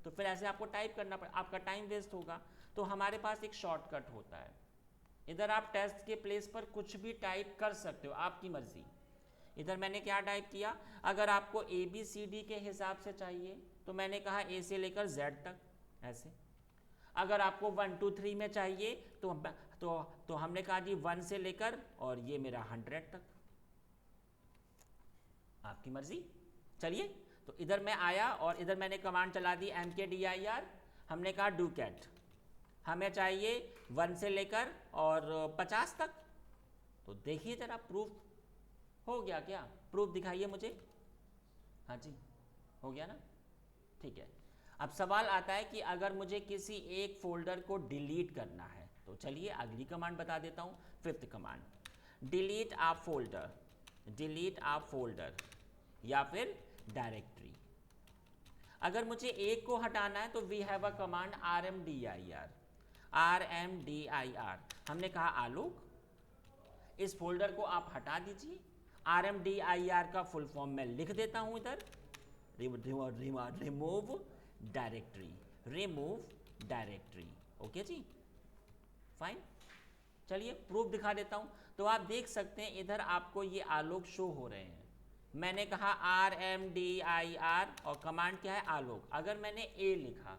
फिर ऐसे आपको टाइप करना पड़े, आपका टाइम वेस्ट होगा। तो हमारे पास एक शॉर्टकट होता है, इधर आप टेस्ट के प्लेस पर कुछ भी टाइप कर सकते हो, आपकी मर्जी। इधर मैंने क्या टाइप किया, अगर आपको ABCD के हिसाब से चाहिए तो मैंने कहा A से लेकर Z तक, ऐसे। अगर आपको 1, 2, 3 में चाहिए तो हमने कहा जी 1 से लेकर और ये मेरा 100 तक, आपकी मर्जी। चलिए, तो इधर मैं आया और इधर मैंने कमांड चला दी mkdir, हमने कहा डू कैट, हमें चाहिए 1 से लेकर और 50 तक। तो देखिए जरा, प्रूफ हो गया क्या? प्रूफ दिखाइए मुझे। हाँ जी, हो गया ना, ठीक है। अब सवाल आता है कि अगर मुझे किसी एक फोल्डर को डिलीट करना है, तो चलिए अगली कमांड बता देता हूँ, फिफ्थ कमांड, डिलीट आ फोल्डर, डिलीट आ फोल्डर या फिर डायरेक्टरी। अगर मुझे एक को हटाना है तो we have a command RMDIR, RMDIR, हमने कहा आलोक, इस फोल्डर को आप हटा दीजिए। RMDIR का फुल फॉर्म मैं लिख देता हूं इधर, remove directory, remove directory, okay जी, फाइन। चलिए प्रूफ दिखा देता हूं। तो आप देख सकते हैं इधर आपको ये आलोक शो हो रहे हैं, मैंने कहा RMDIR और कमांड क्या है आलोक। अगर मैंने A लिखा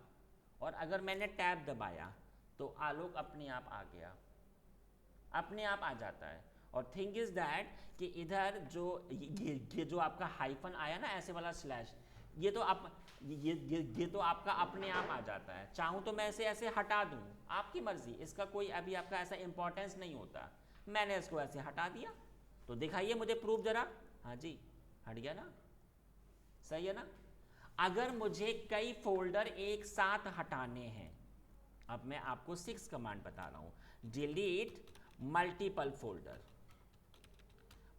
और अगर मैंने टैब दबाया तो आलोक अपने आप आ गया, अपने आप आ जाता है। और थिंग इज दैट कि इधर जो ये जो आपका हाइफन आया ना, ऐसे वाला स्लैश, ये तो आप ये तो आपका अपने आप आ जाता है। चाहूँ तो मैं इसे ऐसे हटा दूँ, आपकी मर्जी, इसका कोई अभी आपका ऐसा इंपॉर्टेंस नहीं होता। मैंने इसको ऐसे हटा दिया, तो दिखाइए मुझे प्रूफ जरा। हाँ जी, हट गया ना, सही है ना। अगर मुझे कई फोल्डर एक साथ हटाने हैं, अब मैं आपको 6 कमांड बता रहा हूँ, delete multiple folder,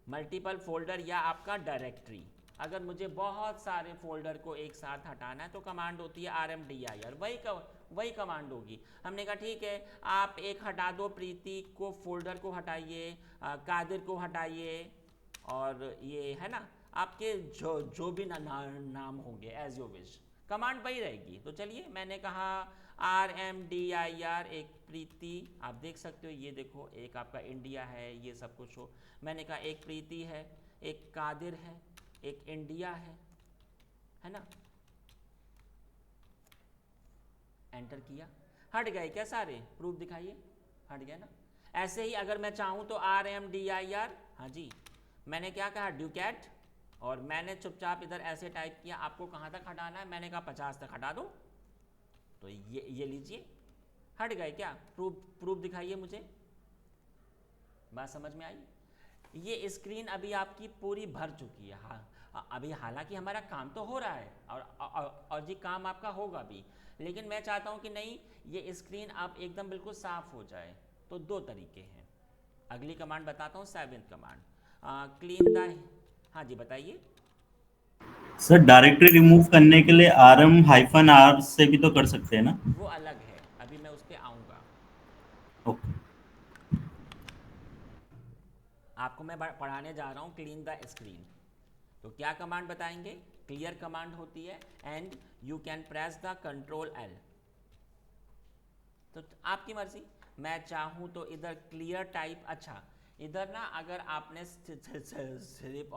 multiple folder या आपका डायरेक्टरी। अगर मुझे बहुत सारे फोल्डर को एक साथ हटाना है तो कमांड होती है RMDIR, वही कमांड होगी। हमने कहा ठीक है, आप एक हटा दो, प्रीति को फोल्डर को हटाइए, कादिर को हटाइए, और ये है ना आपके जो भी नाम होंगे एज यू विश, कमांड वही रहेगी। तो चलिए, मैंने कहा RMDIR, एक प्रीति, आप देख सकते हो, ये देखो एक आपका इंडिया है, ये सब कुछ हो। मैंने कहा एक प्रीति है, एक कादिर है, एक इंडिया है ना, एंटर किया, हट गए क्या सारे? प्रूफ दिखाइए, हट गया ना। ऐसे ही अगर मैं चाहूँ तो RMDIR, हाँ जी, मैंने क्या कहा डू कैट, और मैंने चुपचाप इधर ऐसे टाइप किया, आपको कहाँ तक हटाना है, मैंने कहा 50 तक हटा दो, तो ये लीजिए हट गए। क्या प्रूफ दिखाइए मुझे, बात समझ में आई? ये स्क्रीन अभी आपकी पूरी भर चुकी है। हाँ अभी हालांकि हमारा काम तो हो रहा है और जी काम आपका होगा भी, लेकिन मैं चाहता हूँ कि नहीं ये स्क्रीन आप एकदम बिल्कुल साफ हो जाए। तो दो तरीके हैं, अगली कमांड बताता हूँ, 7th कमांड क्लीन द। हाँ जी बताइए। सर डायरेक्टरी रिमूव करने के लिए rm-r से भी तो कर सकते हैं ना? वो अलग है, अभी मैं उस पर आऊँगा। ओके। आपको मैं पढ़ाने जा रहा हूँ क्लीन द स्क्रीन। तो क्या कमांड बताएंगे? क्लियर कमांड होती है and you can press the control L. तो आपकी मर्जी, मैं चाहूँ तो इधर क्लियर टाइप, अच्छा इधर ना अगर आपने सिर्फ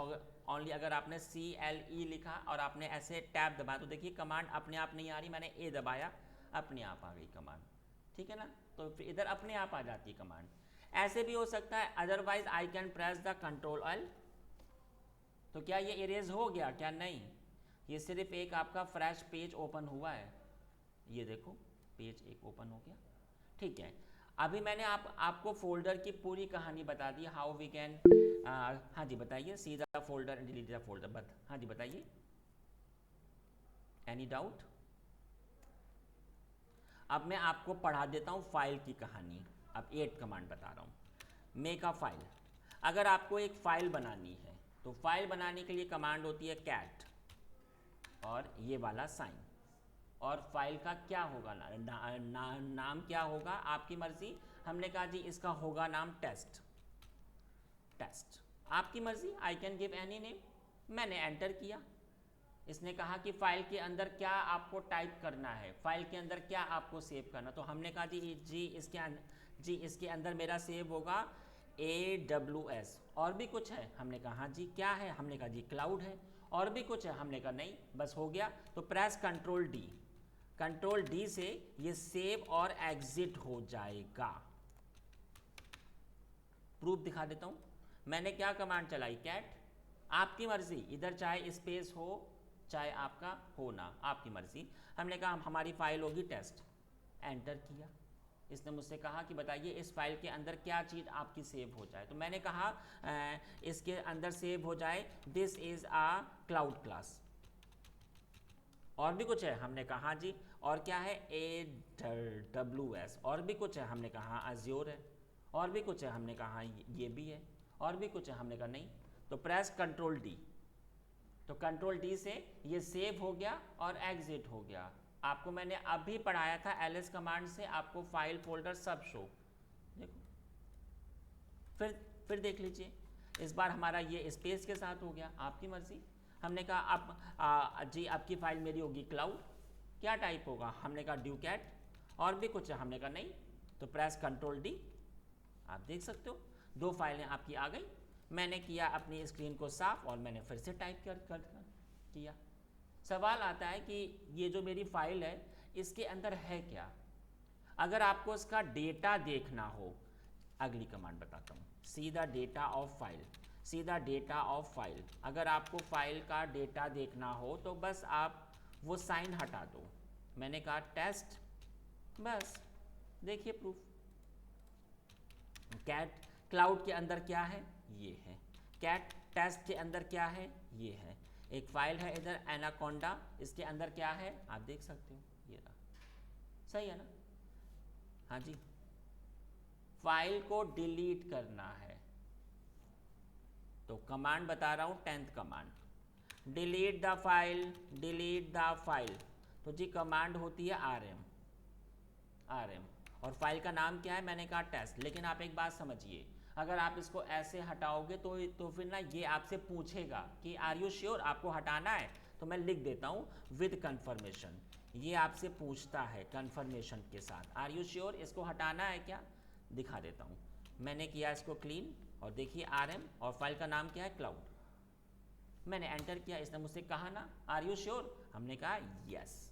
ओनली अगर आपने CLE लिखा और आपने ऐसे टैब दबाया तो देखिए कमांड अपने आप नहीं आ रही, मैंने ए दबाया अपने आप आ गई कमांड, ठीक है ना? तो फिर इधर अपने आप आ जाती है कमांड। ऐसे भी हो सकता है, otherwise I can press the control L. तो क्या ये इरेज हो गया? क्या नहीं, ये सिर्फ एक आपका फ्रेश पेज ओपन हुआ है, ये देखो पेज एक ओपन हो गया, ठीक है। अभी मैंने आपको फोल्डर की पूरी कहानी बता दी, हाउ वी कैन। हाँ जी बताइए, see the folder and delete the folder, हाँ जी बताइए, एनी डाउट? अब मैं आपको पढ़ा देता हूँ फाइल की कहानी। अब 8 कमांड बता रहा हूँ, मेक अ फाइल। अगर आपको एक फाइल बनानी है तो फाइल बनाने के लिए कमांड होती है कैट और ये वाला साइन, और फाइल का क्या होगा नाम क्या होगा आपकी मर्जी। हमने कहा जी इसका होगा नाम टेस्ट। टेस्ट आपकी मर्जी, I can give any name. मैंने एंटर किया, इसने कहा कि फाइल के अंदर क्या आपको टाइप करना है, फाइल के अंदर क्या आपको सेव करना। तो हमने कहा जी इसके अंदर मेरा सेव होगा AWS। और भी कुछ है? हमने कहा हाँ जी क्या है, हमने कहा जी क्लाउड है। और भी कुछ है? हमने कहा नहीं, बस हो गया। तो प्रेस कंट्रोल डी से ये सेव और एग्जिट हो जाएगा। प्रूफ दिखा देता हूँ, मैंने क्या कमांड चलाई, कैट। आपकी मर्जी, इधर चाहे स्पेस हो चाहे आपका हो ना, आपकी मर्जी। हमने कहा हमारी फाइल होगी टेस्ट, एंटर किया। इसने मुझसे कहा कि बताइए इस फाइल के अंदर क्या चीज़ आपकी सेव हो जाए। तो मैंने कहा इसके अंदर सेव हो जाए this is a cloud class. और भी कुछ है? हमने कहा हाँ जी। और क्या है? AWS। और भी कुछ है? हमने कहा अज्योर है। और भी कुछ है? हमने कहा ये भी है। और भी कुछ है? हमने कहा नहीं। तो प्रेस कंट्रोल डी, तो कंट्रोल डी से ये सेव हो गया और एग्जिट हो गया। आपको मैंने अभी पढ़ाया था ls कमांड से आपको फाइल फोल्डर सब शो, देखो फिर देख लीजिए। इस बार हमारा ये स्पेस के साथ हो गया, आपकी मर्जी। हमने कहा अब जी आपकी फाइल मेरी होगी क्लाउड, क्या टाइप होगा? हमने कहा ड्यूकैट। और भी कुछ है? हमने कहा नहीं। तो प्रेस कंट्रोल डी, आप देख सकते हो 2 फाइलें आपकी आ गई। मैंने किया अपनी स्क्रीन को साफ और मैंने फिर से टाइप किया। सवाल आता है कि ये जो मेरी फाइल है इसके अंदर है क्या? अगर आपको इसका डेटा देखना हो, अगली कमांड बताता हूँ, see the data of file. See the data of file, अगर आपको फाइल का डेटा देखना हो तो बस आप वो साइन हटा दो। मैंने कहा टेस्ट, बस देखिए प्रूफ। कैट क्लाउड के अंदर क्या है? ये है। कैट टेस्ट के अंदर क्या है? ये है। एक फाइल है इधर एनाकोंडा, इसके अंदर क्या है आप देख सकते हो, ये रहा। सही है ना? हाँ जी। फाइल को डिलीट करना है तो कमांड बता रहा हूँ 10th command, delete the file. Delete the file, तो जी कमांड होती है rm। और फाइल का नाम क्या है? मैंने कहा टेस्ट। लेकिन आप एक बात समझिए, अगर आप इसको ऐसे हटाओगे तो फिर ना ये आपसे पूछेगा कि आर यू श्योर, आपको हटाना है? तो मैं लिख देता हूँ विद कन्फर्मेशन। ये आपसे पूछता है कन्फर्मेशन के साथ, आर यू श्योर, इसको हटाना है क्या? दिखा देता हूँ। मैंने किया इसको क्लीन और देखिए rm और फाइल का नाम क्या है? क्लाउड। मैंने एंटर किया, इसने मुझसे कहा ना आर यू श्योर, हमने कहा यस।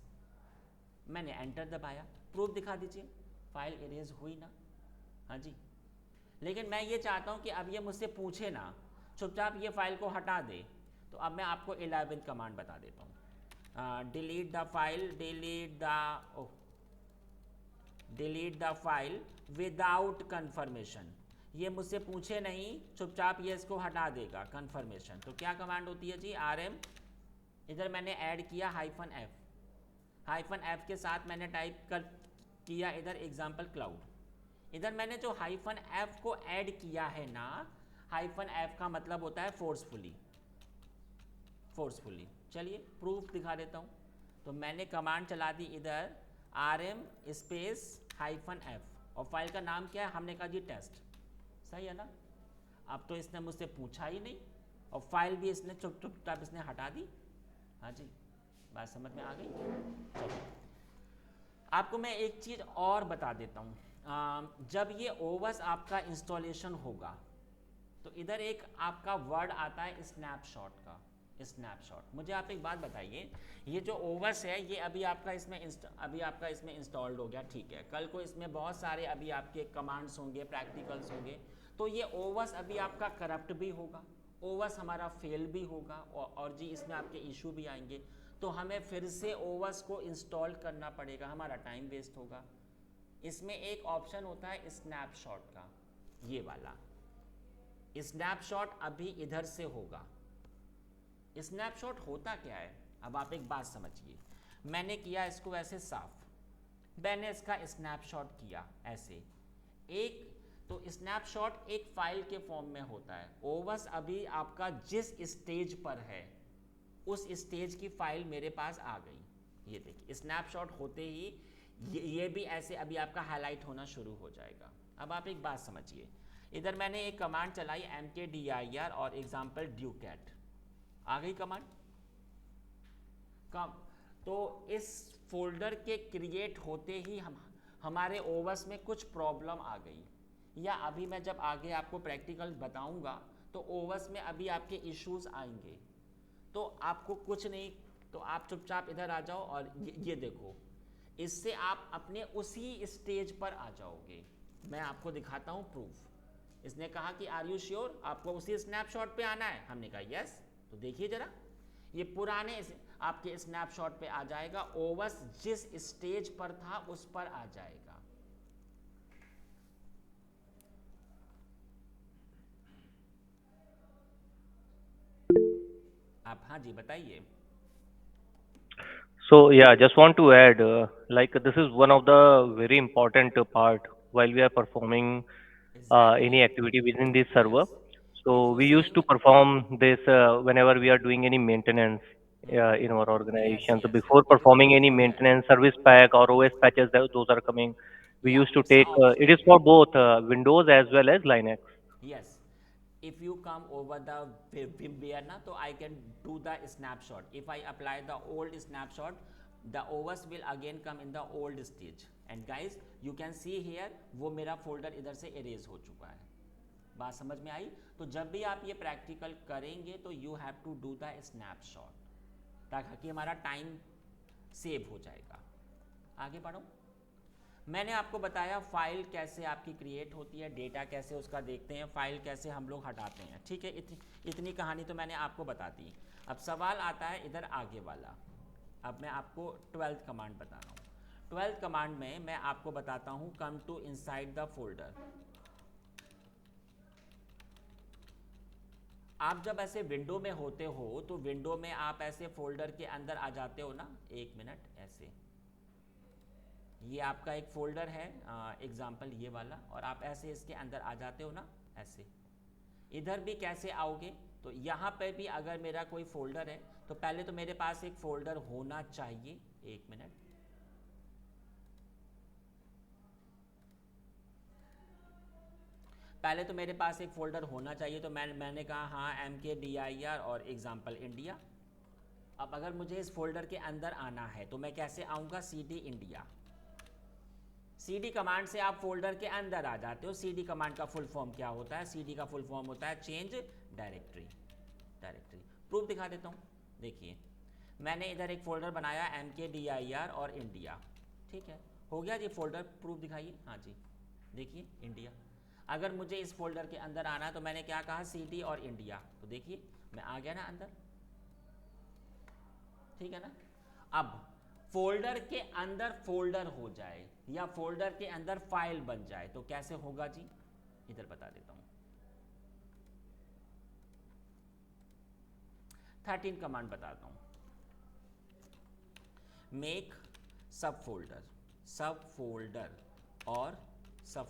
मैंने एंटर दबाया, प्रूफ दिखा दीजिए, फाइल इरेज हुई ना? हाँ जी। लेकिन मैं ये चाहता हूँ कि अब ये मुझसे पूछे ना, चुपचाप ये फाइल को हटा दे। तो अब मैं आपको 11th कमांड बता देता हूँ। Delete the file, delete the file without confirmation. ये मुझसे पूछे नहीं, चुपचाप ये इसको हटा देगा कन्फर्मेशन। तो क्या कमांड होती है जी? RM, इधर मैंने ऐड किया -f, -f के साथ मैंने टाइप कर किया इधर एग्जाम्पल क्लाउड। इधर मैंने जो -f को ऐड किया है ना, -f का मतलब होता है फोर्सफुली, फोर्सफुली। चलिए प्रूफ दिखा देता हूँ। तो मैंने कमांड चला दी इधर RM स्पेस -f, और फाइल का नाम क्या है? हमने कहा जी टेस्ट। सही है ना? अब तो इसने मुझसे पूछा ही नहीं, और फाइल भी इसने चुपचाप इसने हटा दी। हाँ जी, बात समझ में आ गई? चलो आपको मैं एक चीज़ और बता देता हूँ। जब ये ओवस आपका इंस्टॉलेशन होगा तो इधर एक आपका वर्ड आता है स्नैपशॉट का, स्नैपशॉट। मुझे आप एक बात बताइए, ये जो ओवस है ये अभी आपका इसमें इंस्टॉल्ड हो गया, ठीक है। कल को इसमें बहुत सारे अभी आपके कमांड्स होंगे, प्रैक्टिकल्स होंगे, तो ये ओवस अभी आपका करप्ट भी होगा, ओवस हमारा फेल भी होगा, और जी इसमें आपके इशू भी आएंगे। तो हमें फिर से ओवस को इंस्टॉल करना पड़ेगा, हमारा टाइम वेस्ट होगा। इसमें एक ऑप्शन होता है स्नैपशॉट का, ये वाला स्नैपशॉट अभी इधर से होगा। स्नैपशॉट होता क्या है? अब आप एक बात समझिए, मैंने किया इसको ऐसे साफ, मैंने इसका स्नैपशॉट किया ऐसे एक, तो स्नैपशॉट एक फाइल के फॉर्म में होता है। ओवस अभी आपका जिस स्टेज पर है उस स्टेज की फाइल मेरे पास आ गई। ये देखिए स्नैपशॉट होते ही ये भी ऐसे अभी आपका हाईलाइट होना शुरू हो जाएगा। अब आप एक बात समझिए, इधर मैंने एक कमांड चलाई mkdir और एग्जाम्पल ड्यूकैट, आ गई कमांड कम। तो इस फोल्डर के क्रिएट होते ही हमारे ओवस में कुछ प्रॉब्लम आ गई, या अभी मैं जब आगे आपको प्रैक्टिकल बताऊंगा तो ओवस में अभी आपके इश्यूज आएंगे। तो आपको कुछ नहीं, तो आप चुपचाप इधर आ जाओ और ये देखो, इससे आप अपने उसी स्टेज पर आ जाओगे। मैं आपको दिखाता हूँ प्रूफ। इसने कहा कि आर यू श्योर, आपको उसी स्नैपशॉट पे आना है? हमने कहा यस। तो देखिए जरा, ये पुराने आपके स्नैपशॉट पे आ जाएगा, ओवस जिस स्टेज पर था उस पर आ जाएगा। आप हाँ जी बताइए। So yeah, just want to add, like this is one of the very important part while we are performing exactly any activity within this server. Yes, if So you we see used to perform this whenever we are doing any maintenance in our yes organization. So yes before it is performing any before that, maintenance, service pack or OS patches, those are coming. We या used to it's take. It is optional. for both Windows as well as Linux. Yes, if you come over the VMware na, तो I can do the snapshot. If I apply the old snapshot, the OS will again come in the old stage. And guys, you can see here, वो मेरा folder इधर से erase हो चुका है। बात समझ में आई? तो जब भी आप ये प्रैक्टिकल करेंगे तो you have to do the snapshot, ताकि हमारा टाइम सेव हो जाएगा। आगे बढ़ो। मैंने आपको बताया फाइल कैसे आपकी क्रिएट होती है, डेटा कैसे उसका देखते हैं, फाइल कैसे हम लोग हटाते हैं, ठीक है। इतनी कहानी तो मैंने आपको बता दी। अब सवाल आता है इधर आगे वाला। अब मैं आपको 12th कमांड बता रहा हूँ। 12th कमांड में मैं आपको बताता हूँ come to inside the folder. आप जब ऐसे विंडो में होते हो तो विंडो में आप ऐसे फोल्डर के अंदर आ जाते हो ना, एक मिनट, ऐसे ये आपका एक फोल्डर है एग्जाम्पल ये वाला, और आप ऐसे इसके अंदर आ जाते हो ना ऐसे। इधर भी कैसे आओगे? तो यहाँ पर भी अगर मेरा कोई फोल्डर है तो पहले तो मेरे पास एक फोल्डर होना चाहिए, एक मिनट, पहले तो मेरे पास एक फोल्डर होना चाहिए। तो मैंने कहा हाँ mkdir और एग्जाम्पल इंडिया। अब अगर मुझे इस फोल्डर के अंदर आना है तो मैं कैसे आऊँगा? cd India. cd कमांड से आप फोल्डर के अंदर आ जाते हो। cd कमांड का फुल फॉर्म क्या होता है? cd का फुल फॉर्म होता है चेंज डायरेक्टरी। प्रूफ दिखा देता हूँ। देखिए मैंने इधर एक फोल्डर बनाया mkdir और इंडिया, ठीक है, हो गया जी फोल्डर। प्रूफ दिखाइए। हाँ जी देखिए इंडिया। अगर मुझे इस फोल्डर के अंदर आना है तो मैंने क्या कहा? cd और इंडिया। तो देखिए मैं आ गया ना अंदर। ठीक है ना। अब फोल्डर के अंदर फोल्डर हो जाए या फोल्डर के अंदर फाइल बन जाए तो कैसे होगा जी, इधर बता देता हूं। 13 कमांड बताता हूं। मेक सब फोल्डर और सब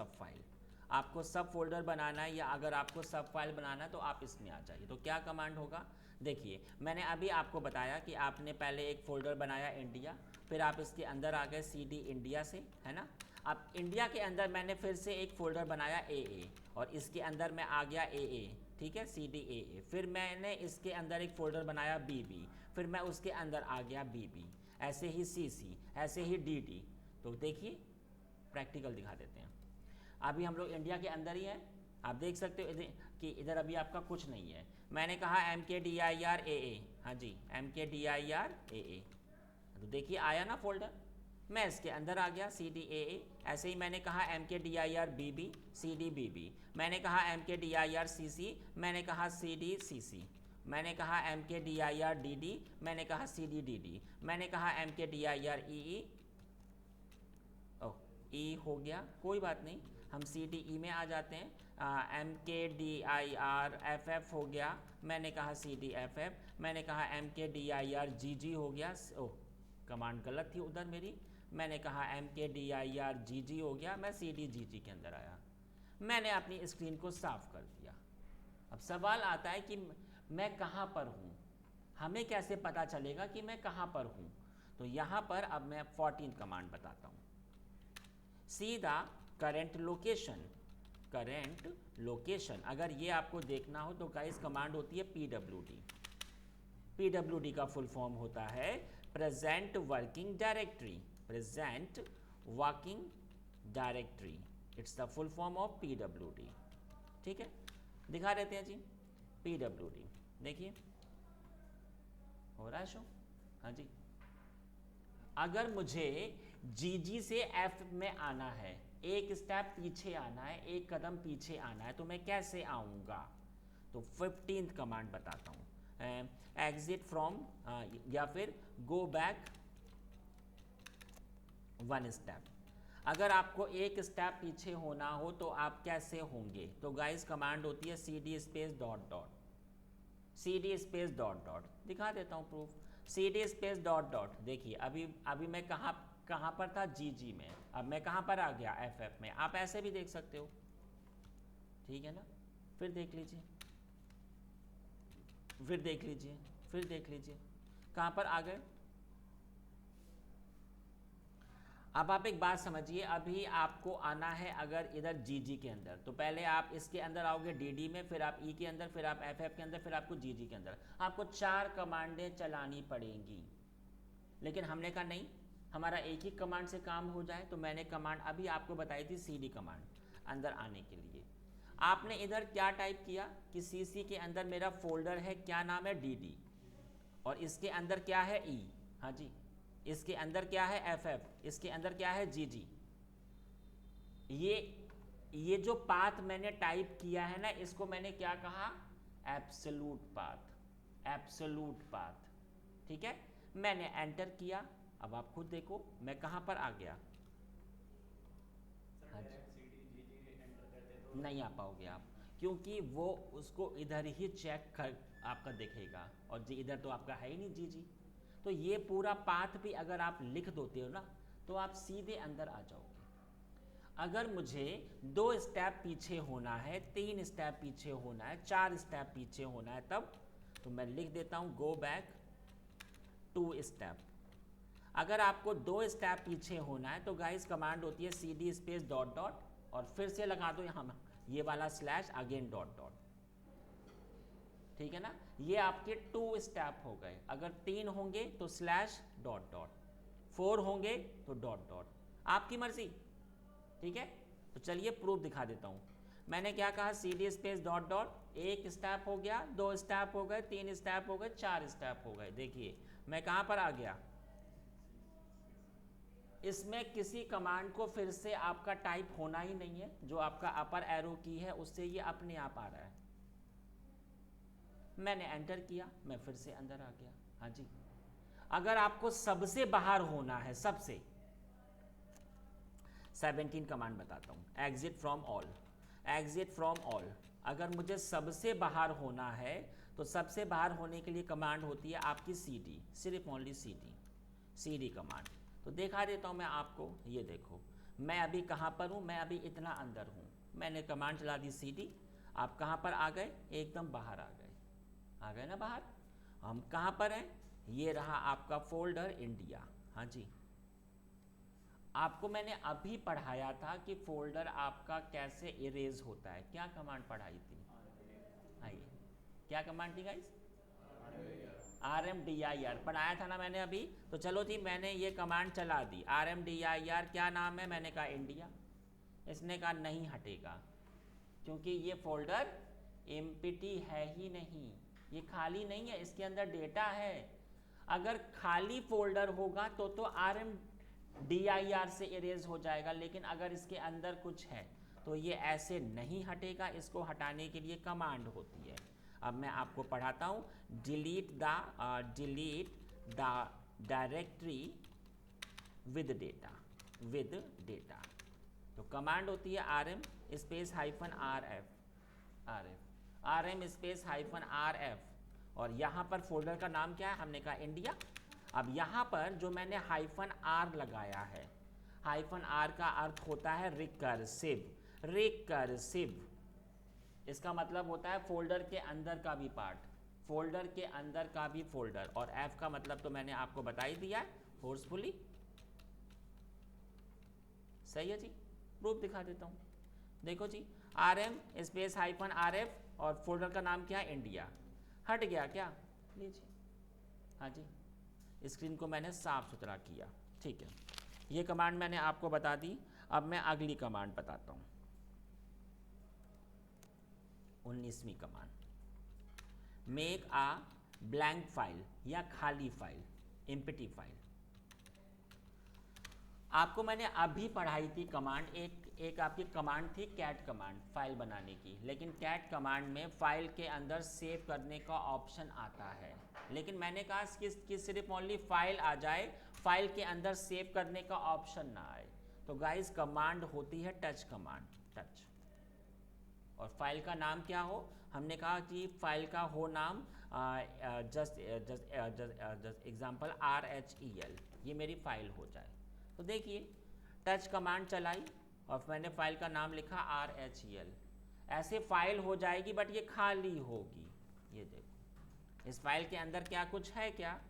फाइल। आपको सब फोल्डर बनाना है या अगर आपको सब फाइल बनाना है तो आप इसमें आ जाइए। तो क्या कमांड होगा, देखिए मैंने अभी आपको बताया कि आपने पहले एक फोल्डर बनाया इंडिया, फिर आप इसके अंदर आ गए CD इंडिया से, है ना। अब इंडिया के अंदर मैंने फिर से एक फोल्डर बनाया AA और इसके अंदर मैं आ गया AA, ठीक है, CD AA। फिर मैंने इसके अंदर एक फोल्डर बनाया BB, फिर मैं उसके अंदर आ गया BB, ऐसे ही CC, ऐसे ही DD। तो देखिए प्रैक्टिकल दिखा देते हैं। अभी हम लोग इंडिया के अंदर ही हैं, आप देख सकते हो कि इधर अभी आपका कुछ नहीं है। मैंने कहा MKDIRAA, हाँ जी MKDIRAA, तो देखिए आया ना फोल्डर, मैं इसके अंदर आ गया CDAA। ऐसे ही मैंने कहा MKDIRBB, CDBB, मैंने कहा MKDIRCC, मैंने कहा CDCC, मैंने कहा MKDIRDD, मैंने कहा CDDD, मैंने कहा MKDIREE, ओह E हो गया, कोई बात नहीं, हम CDE में आ जाते हैं। MKDIRFF हो गया, मैंने कहा CDFF, मैंने कहा MKDIRGG हो गया, ओह कमांड गलत थी उधर मेरी, मैंने कहा MKDIRGG हो गया, मैं CDGG के अंदर आया, मैंने अपनी स्क्रीन को साफ कर दिया। अब सवाल आता है कि मैं कहाँ पर हूँ, हमें कैसे पता चलेगा कि मैं कहाँ पर हूँ। तो यहाँ पर अब मैं 14 कमांड बताता हूँ। सीधा करंट लोकेशन, अगर ये आपको देखना हो तो गाइस कमांड होती है PWD। PWD का फुल फॉर्म होता है present working directory, it's the full form of PWD। ठीक है, दिखा देते हैं जी PWD, देखिए हो रहा है शो, हाँ जी। अगर मुझे GG से F में आना है, एक स्टेप पीछे आना है, एक कदम पीछे आना है, तो मैं कैसे आऊँगा। तो 15th कमांड बताता हूँ, एग्जिट फ्रॉम या फिर गो बैक 1 स्टेप। अगर आपको एक स्टेप पीछे होना हो तो आप कैसे होंगे। तो गाइस कमांड होती है CD space dot dot, CD space dot dot, दिखा देता हूँ proof. CD space dot dot, देखिए अभी मैं कहाँ पर था, GG में, अब मैं कहाँ पर आ गया, FF में। आप ऐसे भी देख सकते हो, ठीक है ना। फिर देख लीजिए, फिर देख लीजिए कहाँ पर आ गए। अब आप एक बात समझिए, अभी आपको आना है अगर इधर GG के अंदर, तो पहले आप इसके अंदर आओगे DD में, फिर आप E के अंदर, फिर आप FF के अंदर, फिर आपको GG के अंदर। आपको 4 कमांडें चलानी पड़ेंगी। लेकिन हमने कहा नहीं, हमारा एक ही कमांड से काम हो जाए, तो मैंने कमांड अभी आपको बताई थी CD कमांड अंदर आने के लिए। आपने इधर क्या टाइप किया कि CC के अंदर मेरा फोल्डर है, क्या नाम है, DD, और इसके अंदर क्या है, E, हाँ जी, इसके अंदर क्या है, FF, इसके अंदर क्या है, GG। ये जो पाथ मैंने टाइप किया है ना, इसको मैंने क्या कहा, एब्सोल्यूट पाथ, ठीक है। मैंने एंटर किया, अब आप खुद देखो मैं कहां पर आ गया। हाँ नहीं आ पाओगे आप, क्योंकि वो उसको इधर ही चेक कर आपका देखेगा, और जी इधर तो आपका है ही नहीं GG। तो ये पूरा पाथ भी अगर आप लिख देते हो ना, तो आप सीधे अंदर आ जाओगे। अगर मुझे 2 स्टेप पीछे होना है, 3 स्टेप पीछे होना है, 4 स्टेप पीछे होना है, तब तो मैं लिख देता हूँ गो बैक 2 स्टेप। अगर आपको 2 स्टेप पीछे होना है तो गाइस कमांड होती है CD स्पेस डॉट डॉट, और फिर से लगा दो यहाँ ये वाला स्लैश अगेन डॉट डॉट, ठीक है ना। ये आपके 2 स्टेप हो गए। अगर 3 होंगे तो स्लैश डॉट डॉट, 4 होंगे तो डॉट डॉट, आपकी मर्जी, ठीक है। तो चलिए प्रूफ दिखा देता हूँ। मैंने क्या कहा, CD space dot dot, 1 step हो गया, 2 स्टेप हो गए, 3 स्टेप हो गए, 4 स्टेप हो गए। देखिए मैं कहाँ पर आ गया। इसमें किसी कमांड को फिर से आपका टाइप होना ही नहीं है, जो आपका अपर एरो की है उससे ये अपने आप आ रहा है। मैंने एंटर किया, मैं फिर से अंदर आ गया। हाँ जी, अगर आपको सबसे बाहर होना है, सबसे 17 कमांड बताता हूँ। Exit from all, exit from all. अगर मुझे सबसे बाहर होना है तो सबसे बाहर होने के लिए कमांड होती है आपकी CD, सिर्फ ओनली CD कमांड। तो दिखा देता हूँ मैं आपको, ये देखो मैं अभी कहाँ पर हूँ, मैं अभी इतना अंदर हूँ, मैंने कमांड चला दी CD। आप कहाँ पर आ गए, एकदम बाहर आ गए ना बाहर। हम कहाँ पर हैं, ये रहा आपका फोल्डर इंडिया। हाँ जी, आपको मैंने अभी पढ़ाया था कि फोल्डर आपका कैसे इरेज होता है। क्या कमांड पढ़ाई थी, आइए क्या कमांड थी गाइस, RMDIR पढ़ाया था ना मैंने अभी। तो चलो जी, मैंने ये कमांड चला दी RMDIR। क्या नाम है, मैंने कहा इंडिया। इसने कहा नहीं हटेगा, क्योंकि ये फोल्डर एम्प्टी है ही नहीं, ये खाली नहीं है, इसके अंदर डेटा है। अगर खाली फोल्डर होगा तो RMDIR से इरेज हो जाएगा, लेकिन अगर इसके अंदर कुछ है तो ये ऐसे नहीं हटेगा। इसको हटाने के लिए कमांड होती है। अब मैं आपको पढ़ाता हूँ। Delete the directory with data. तो कमांड होती है RM स्पेस -RF, और यहाँ पर फोल्डर का नाम क्या है, हमने कहा इंडिया। अब यहाँ पर जो मैंने -R लगाया है, -R का अर्थ होता है रिकर्सिव। इसका मतलब होता है फोल्डर के अंदर का भी पार्ट, फोल्डर के अंदर का भी फोल्डर। और F का मतलब तो मैंने आपको बता ही दिया है, फोर्सफुली। सही है जी, प्रूफ दिखा देता हूँ। देखो जी, RM स्पेस -RF और फोल्डर का नाम क्या है, इंडिया। हट गया क्या, लीजिए। हाँ जी, स्क्रीन को मैंने साफ सुथरा किया। ठीक है, ये कमांड मैंने आपको बता दी। अब मैं अगली कमांड बताता हूँ, 19वीं command. Make a blank file या खाली फाइल, एम्प्टी फाइल। आपको मैंने अभी पढ़ाई थी कमांड, एक आपकी कमांड थी कैट कमांड फाइल बनाने की। लेकिन कैट कमांड में फाइल के अंदर सेव करने का ऑप्शन आता है, लेकिन मैंने कहा कि सिर्फ ओनली फाइल आ जाए, फाइल के अंदर सेव करने का ऑप्शन ना आए। तो गाइस कमांड होती है टच कमांड, टच। और फाइल का नाम क्या हो, हमने कहा कि फाइल का हो नाम जस्ट एग्जाम्पल RHEL, ये मेरी फाइल हो जाए। तो देखिए, टच कमांड चलाई और मैंने फाइल का नाम लिखा RHEL। ऐसे फाइल हो जाएगी, बट ये खाली होगी। ये देखो, इस फाइल के अंदर क्या कुछ है, क्या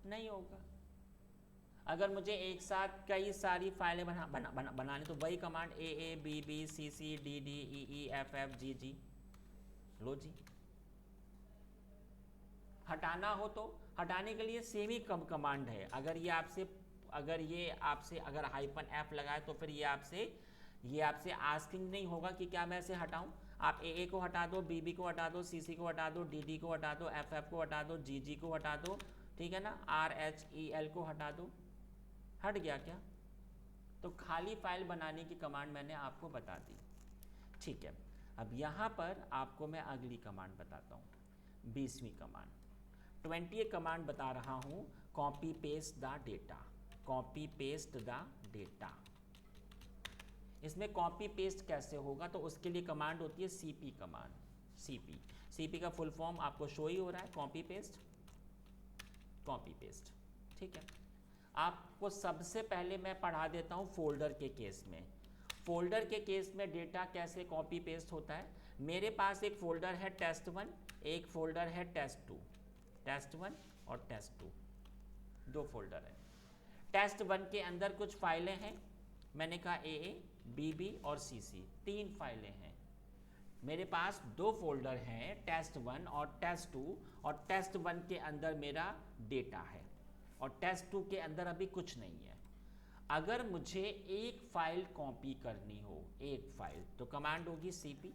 नहीं होगा। अगर मुझे एक साथ कई सारी फाइलें बनानी, तो वही command AA BB CC DD EE FF GG, लो जी। हटाना हो तो हटाने के लिए सेम ही कमांड है। अगर ये आपसे अगर -F लगाए तो फिर ये आपसे आस्किंग नहीं होगा कि क्या मैं इसे हटाऊं। आप AA को हटा दो, BB को हटा दो, CC को हटा दो, DD को हटा दो, FF को हटा दो, GG को हटा दो, ठीक है ना, RHEL को हटा दो। हट गया क्या? तो खाली फाइल बनाने की कमांड मैंने आपको बता दी। ठीक है, अब यहाँ पर आपको मैं अगली कमांड बताता हूँ, 20वीं कमांड। 20 कमांड बता रहा हूँ, copy paste the data, copy paste the data. इसमें कॉपी पेस्ट कैसे होगा, तो उसके लिए कमांड होती है CP कमांड। CP का फुल फॉर्म आपको शो ही हो रहा है, कॉपी पेस्ट। ठीक है, आपको सबसे पहले मैं पढ़ा देता हूँ फोल्डर के केस में। फोल्डर के केस में डेटा कैसे कॉपी पेस्ट होता है। मेरे पास एक फोल्डर है test1, एक फोल्डर है test2, test1 और test2, दो फोल्डर है। test1 के अंदर कुछ फाइलें हैं, मैंने कहा AA BB और CC, 3 फाइलें हैं। मेरे पास दो फोल्डर हैं, test1 और test2, और test1 के अंदर मेरा डेटा है और test2 के अंदर अभी कुछ नहीं है। अगर मुझे एक फाइल कॉपी करनी हो, एक फाइल, तो कमांड होगी CP।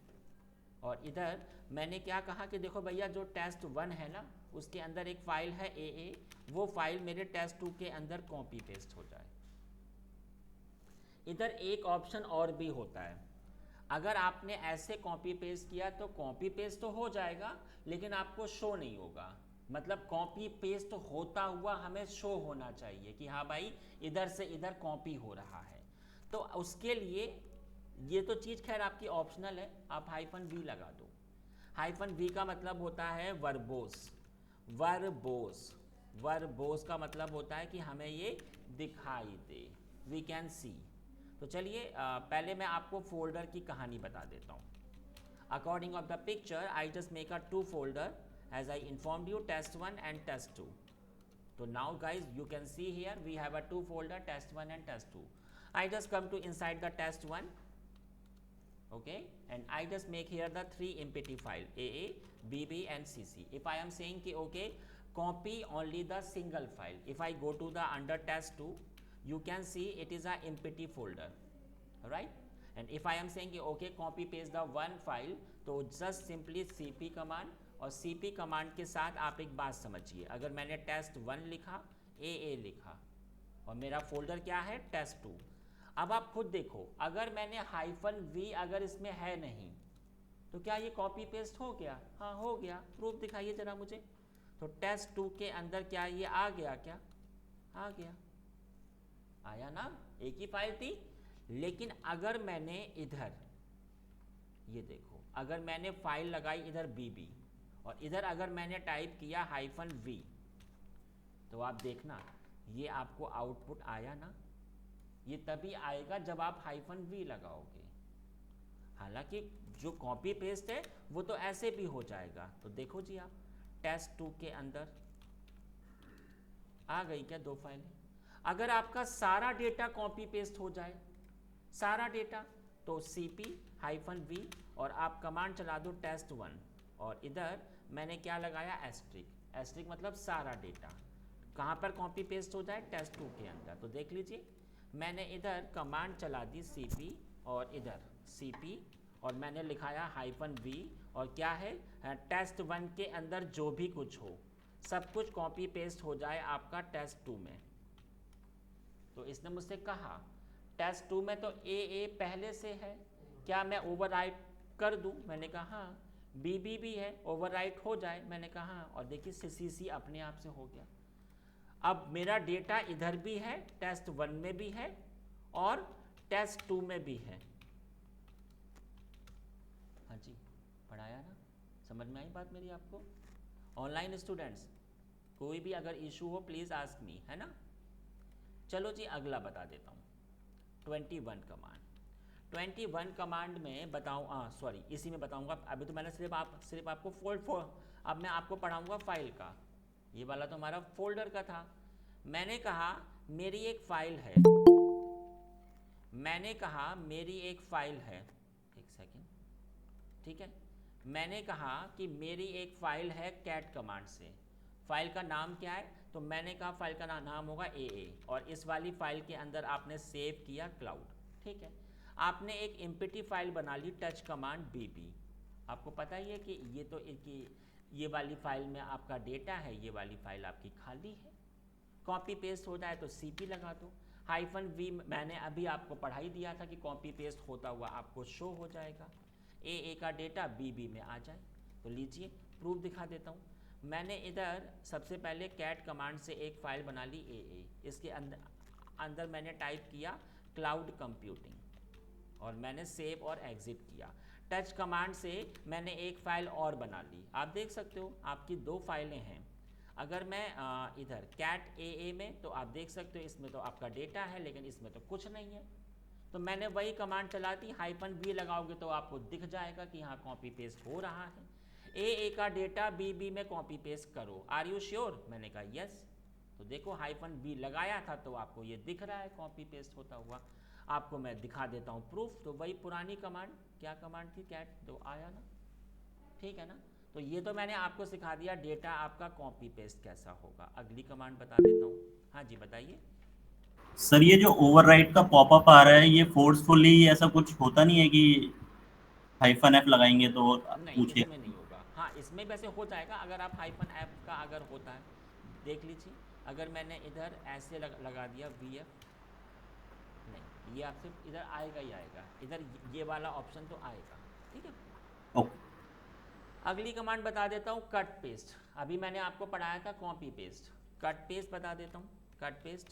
और इधर मैंने क्या कहा कि देखो भैया, जो test1 है ना, उसके अंदर एक फाइल है AA, वो फाइल मेरे test2 के अंदर कॉपी पेस्ट हो जाए। इधर एक ऑप्शन और भी होता है, अगर आपने ऐसे कॉपी पेस्ट किया तो कॉपी पेस्ट तो हो जाएगा लेकिन आपको शो नहीं होगा। मतलब कॉपी पेस्ट होता हुआ हमें शो होना चाहिए कि हाँ भाई इधर से इधर कॉपी हो रहा है। तो उसके लिए ये तो चीज़ खैर आपकी ऑप्शनल है, आप -v लगा दो। -v का मतलब होता है वर्बोस। वर्बोस वर्बोस का मतलब होता है कि हमें ये दिखाई दे, वी कैन सी। तो चलिए पहले मैं आपको फोल्डर की कहानी बता देता हूँ। According of the picture I just make a 2 folder as I informed you, test1 and test2. So now guys you can see here we have a 2 folder, test1 and test2. I just come to inside the test1, okay, and I just make here the 3 empty file AA, BB and CC. If I am saying ki okay copy only the single file, if I go to the under test2 you can see it is a empty folder, right? And if I am saying कि okay copy paste the one file, तो just simply cp command, और cp command के साथ आप एक बात समझिए, अगर मैंने test1 लिखा, AA लिखा और मेरा फोल्डर क्या है test2, अब आप खुद देखो अगर मैंने -v अगर इसमें है नहीं तो क्या ये कॉपी पेस्ट हो गया? हाँ हो गया। प्रूफ दिखाइए जरा मुझे। तो test2 के अंदर क्या ये आ गया? क्या आ गया? आया ना, एक ही फाइल थी। लेकिन अगर मैंने इधर ये देखो, अगर मैंने फाइल लगाई इधर bb और इधर अगर मैंने टाइप किया -v, तो आप देखना ये आपको आउटपुट आया ना। ये तभी आएगा जब आप -v लगाओगे। हालांकि जो कॉपी पेस्ट है वो तो ऐसे भी हो जाएगा। तो देखो जी आप test2 के अंदर आ गई क्या 2 फाइलें? अगर आपका सारा डेटा कॉपी पेस्ट हो जाए, सारा डेटा, तो cp-v और आप कमांड चला दो test1 और इधर मैंने क्या लगाया एस्ट्रिक। एस्ट्रिक मतलब सारा डेटा कहाँ पर कॉपी पेस्ट हो जाए? test2 के अंदर। तो देख लीजिए मैंने इधर कमांड चला दी cp और इधर cp और मैंने लिखाया -v और क्या है test1 के अंदर जो भी कुछ हो सब कुछ कॉपी पेस्ट हो जाए आपका test2 में। तो इसने मुझसे कहा test2 में तो AA पहले से है, क्या मैं ओवरराइट कर दूं? मैंने कहा हाँ। BB भी है, ओवरराइट हो जाए? मैंने कहा हाँ। और देखिए CC अपने आप से हो गया। अब मेरा डेटा इधर भी है, test1 में भी है और test2 में भी है। हाँ जी पढ़ाया ना, समझ में आई बात मेरी आपको? ऑनलाइन स्टूडेंट्स कोई भी अगर इशू हो प्लीज़ आस्क मी, है ना। चलो जी अगला बता देता हूँ 21 कमांड। 21 कमांड में बताऊँ सॉरी इसी में बताऊँगा। अभी तो मैंने सिर्फ आपको अब मैं आपको पढ़ाऊँगा फाइल का। ये वाला तो हमारा फोल्डर का था। मैंने कहा मेरी एक फाइल है, मैंने कहा मेरी एक फाइल है, एक सेकेंड, ठीक है। मैंने कहा कि मेरी एक फाइल है कैट कमांड से। फाइल का नाम क्या है? तो मैंने कहा फाइल का नाम होगा AA और इस वाली फाइल के अंदर आपने सेव किया क्लाउड, ठीक है। आपने एक एम्प्टी फाइल बना ली टच कमांड BB। आपको पता ही है कि ये तो ये वाली फाइल में आपका डेटा है, ये वाली फाइल आपकी खाली है। कॉपी पेस्ट हो जाए तो CP लगा दो। -v मैंने अभी आपको पढ़ा ही दिया था कि कॉपी पेस्ट होता हुआ आपको शो हो जाएगा, AA का डेटा BB में आ जाए। तो लीजिए प्रूफ दिखा देता हूँ। मैंने इधर सबसे पहले कैट कमांड से एक फ़ाइल बना ली AA। इसके अंदर मैंने टाइप किया क्लाउड कंप्यूटिंग और मैंने सेव और एग्ज़िट किया। टच कमांड से मैंने एक फ़ाइल और बना ली। आप देख सकते हो आपकी 2 फाइलें हैं। अगर मैं इधर कैट AA में, तो आप देख सकते हो इसमें तो आपका डेटा है लेकिन इसमें तो कुछ नहीं है। तो मैंने वही कमांड चला दी, -v लगाओगे तो आपको दिख जाएगा कि हाँ कॉपी पेस्ट हो रहा है। AA का डेटा BB में कॉपी पेस्ट करो, आर यू श्योर? मैंने कहा यस। तो देखो -v लगाया था तो आपको ये दिख रहा है कॉपी पेस्ट होता हुआ। आपको मैं दिखा देता हूँ प्रूफ। तो वही पुरानी कमांड, क्या कमांड थी? कैट, तो आया ना, ठीक है ना। तो ये तो मैंने आपको सिखा दिया डेटा आपका कॉपी पेस्ट कैसा होगा। अगली कमांड बता देता हूँ। हाँ जी बताइए। सर ये जो ओवरराइट का पॉपअप आ रहा है ये फोर्सफुली ऐसा कुछ होता नहीं है कि -f लगाएंगे तो नहीं पूछिए? इसमें नहीं होगा। हाँ इसमें वैसे हो जाएगा अगर आप -f का अगर होता है। देख लीजिए अगर मैंने इधर ऐसे लगा दिया VF, नहीं ये आपसे इधर आएगा ही आएगा, इधर ये वाला ऑप्शन तो आएगा, ठीक है। ओके। अगली कमांड बता देता हूँ, कट पेस्ट। अभी मैंने आपको पढ़ाया था कॉपी पेस्ट, कट पेस्ट बता देता हूँ। कट पेस्ट,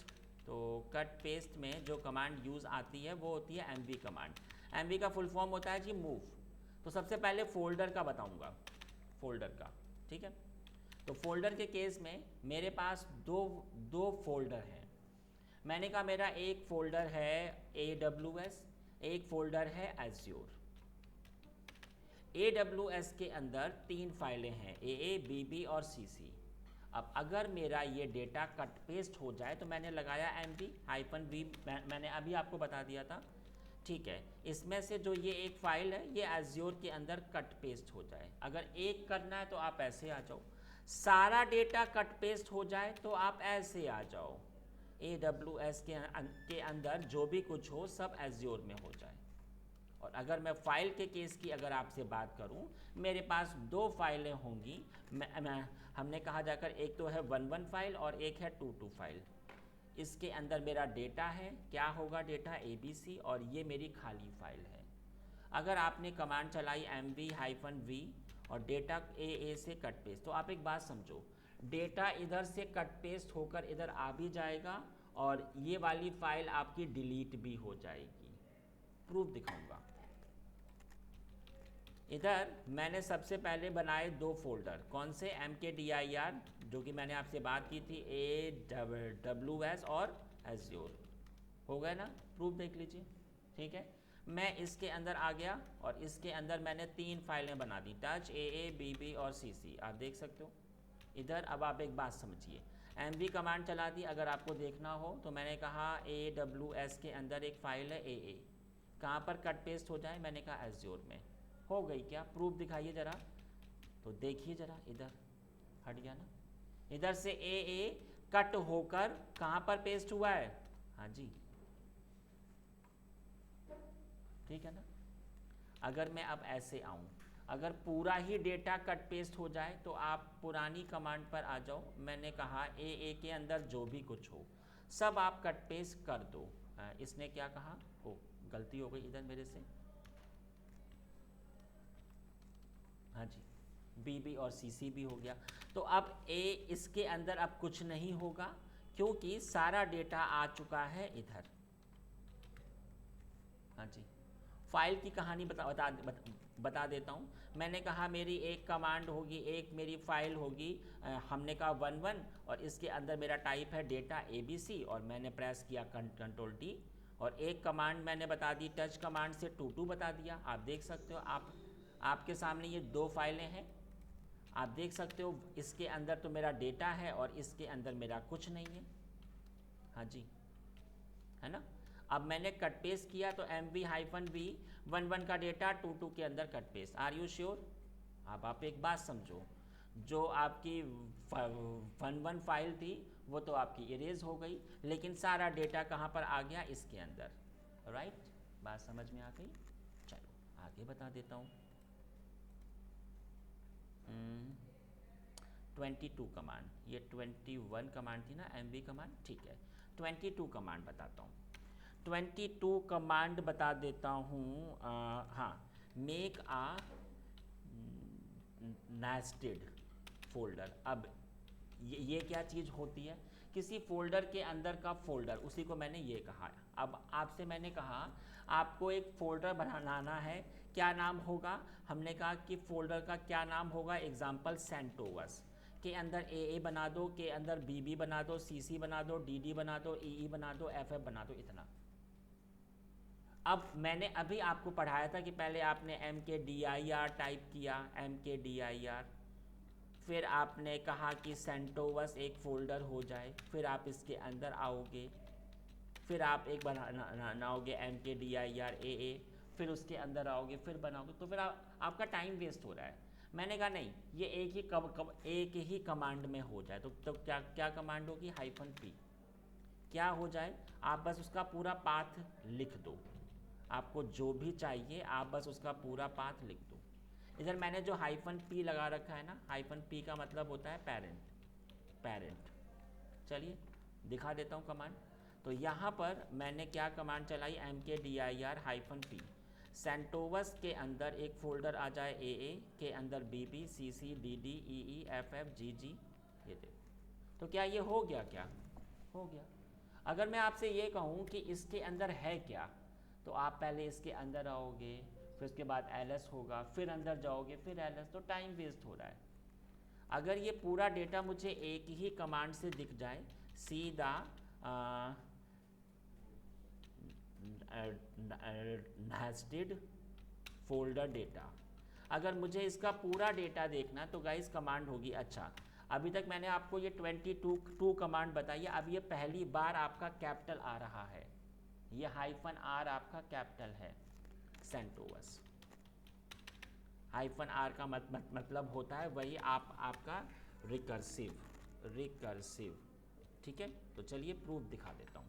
तो कट पेस्ट में जो कमांड यूज़ आती है वो होती है एमवी कमांड। एमवी का फुल फॉर्म होता है जी मूव। तो सबसे पहले फोल्डर का बताऊँगा, फोल्डर का, ठीक है। तो फोल्डर के केस में मेरे पास दो फोल्डर हैं। मैंने कहा मेरा एक फोल्डर है AWS, एक फोल्डर है एज्योर। AWS के अंदर 3 फाइलें हैं, AA, BB और CC। अब अगर मेरा ये डेटा कट पेस्ट हो जाए तो मैंने लगाया MV-V, मैंने अभी आपको बता दिया था, ठीक है। इसमें से जो ये एक फाइल है ये एज्योर के अंदर कट पेस्ट हो जाए। अगर एक करना है तो आप ऐसे आ जाओ, सारा डेटा कट पेस्ट हो जाए तो आप ऐसे आ जाओ, AWS के अंदर जो भी कुछ हो सब एज्योर में हो जाए। और अगर मैं फ़ाइल के केस की अगर आपसे बात करूं, मेरे पास 2 फाइलें होंगी। हमने कहा जाकर एक तो है 11 फाइल और एक है 22 फाइल। इसके अंदर मेरा डेटा है, क्या होगा डेटा ABC, और ये मेरी खाली फाइल है। अगर आपने कमांड चलाई MV-V और डेटा AA से कट पेस्ट, तो आप एक बात समझो, डेटा इधर से कट पेस्ट होकर इधर आ भी जाएगा और ये वाली फाइल आपकी डिलीट भी हो जाएगी। प्रूफ दिखाऊंगा। इधर मैंने सबसे पहले बनाए 2 फोल्डर, कौन से, MKDIR जो कि मैंने आपसे बात की थी, AWS और एज्योर, हो गए ना। प्रूफ देख लीजिए, ठीक है। मैं इसके अंदर आ गया और इसके अंदर मैंने 3 फाइलें बना दी, टच, AA, BB और CC, आप देख सकते हो इधर। अब आप एक बात समझिए, MV कमांड चला दी। अगर आपको देखना हो तो मैंने कहा AWS के अंदर एक फ़ाइल है AA, कहाँ पर कट पेस्ट हो जाए, मैंने कहा एज्योर में। हो गई क्या, प्रूफ दिखाइए ज़रा। तो देखिए ज़रा, इधर हट गया ना, इधर से AA कट होकर कहाँ पर पेस्ट हुआ है, हाँ जी, ठीक है ना। अगर मैं अब ऐसे आऊँ, अगर पूरा ही डेटा कट पेस्ट हो जाए तो आप पुरानी कमांड पर आ जाओ। मैंने कहा AA के अंदर जो भी कुछ हो सब आप कट पेस्ट कर दो। इसने क्या कहा, ओ गलती हो गई इधर मेरे से, हाँ जी, BB और CC भी हो गया। तो अब इसके अंदर अब कुछ नहीं होगा क्योंकि सारा डेटा आ चुका है इधर, हाँ जी। फाइल की कहानी बता देता हूँ। मैंने कहा मेरी एक कमांड होगी, एक मेरी फाइल होगी, हमने कहा 11 और इसके अंदर मेरा टाइप है डेटा ABC और मैंने प्रेस किया Ctrl+D और एक कमांड मैंने बता दी, टच कमांड से 22 बता दिया। आप देख सकते हो, आपके सामने ये 2 फाइलें हैं, आप देख सकते हो। इसके अंदर तो मेरा डेटा है और इसके अंदर मेरा कुछ नहीं है, हाँ जी, है ना। अब मैंने कट पेस्ट किया तो MV-V 11 का डेटा 22 के अंदर cut paste. Are you sure. अब आप एक बात समझो, जो आपकी 11 फाइल थी वो तो आपकी इरेज हो गई, लेकिन सारा डेटा कहाँ पर आ गया, इसके अंदर, राइट। बात समझ में आ गई। चलो आगे बता देता हूँ। 22 कमांड, ये 21 कमांड थी ना MV कमांड, ठीक है। 22 कमांड बताता हूँ। 22 कमांड बता देता हूँ। हाँ, मेक आ नेस्टेड फोल्डर। अब ये क्या चीज़ होती है, किसी फोल्डर के अंदर का फोल्डर, उसी को मैंने ये कहा। अब आपसे मैंने कहा आपको एक फोल्डर बनाना है, क्या नाम होगा, हमने कहा कि फोल्डर का क्या नाम होगा, एग्जाम्पल सेंटोवस। के अंदर AA बना दो, के अंदर BB बना दो, CC बना दो, DD बना दो, EE बना दो, FF बना दो, इतना। अब मैंने अभी आपको पढ़ाया था कि पहले आपने MKDIR टाइप किया, MKDIR, फिर आपने कहा कि सेंटोवस एक फ़ोल्डर हो जाए, फिर आप इसके अंदर आओगे, फिर आप एक बनाओगे MKDIR AA, फिर उसके अंदर आओगे, फिर बनाओगे, तो फिर आपका टाइम वेस्ट हो रहा है। मैंने कहा नहीं, ये एक ही कमांड में हो जाए। तो क्या कमांड होगी, -P। क्या हो जाए, आप बस उसका पूरा पाथ लिख दो, आपको जो भी चाहिए आप बस उसका पूरा पाथ लिख दो। इधर मैंने जो -P लगा रखा है ना, -P का मतलब होता है पेरेंट। चलिए दिखा देता हूँ कमांड। तो यहाँ पर मैंने क्या कमांड चलाई, mkdir-p। सेंटोवस के अंदर एक फ़ोल्डर आ जाए AA, के अंदर BB, CC, DD, EE, FF, GG, ये देखो। तो क्या ये हो गया? क्या हो गया? अगर मैं आपसे ये कहूँ कि इसके अंदर है क्या, तो आप पहले इसके अंदर आओगे, फिर उसके बाद ls होगा, फिर अंदर जाओगे, फिर ls, तो टाइम वेस्ट हो रहा है। अगर ये पूरा डेटा मुझे एक ही कमांड से दिख जाए, सीधा नेस्टेड फोल्डर डेटा, अगर मुझे इसका पूरा डेटा देखना तो गाइस कमांड होगी। अच्छा, अभी तक मैंने आपको ये 22 कमांड बताई है, अब ये पहली बार आपका कैपिटल आ रहा है, ये -r आपका कैपिटल है। सेंटोवस -r का मतलब होता है वही आपका रिकर्सिव। ठीक है, तो चलिए प्रूफ दिखा देता हूँ।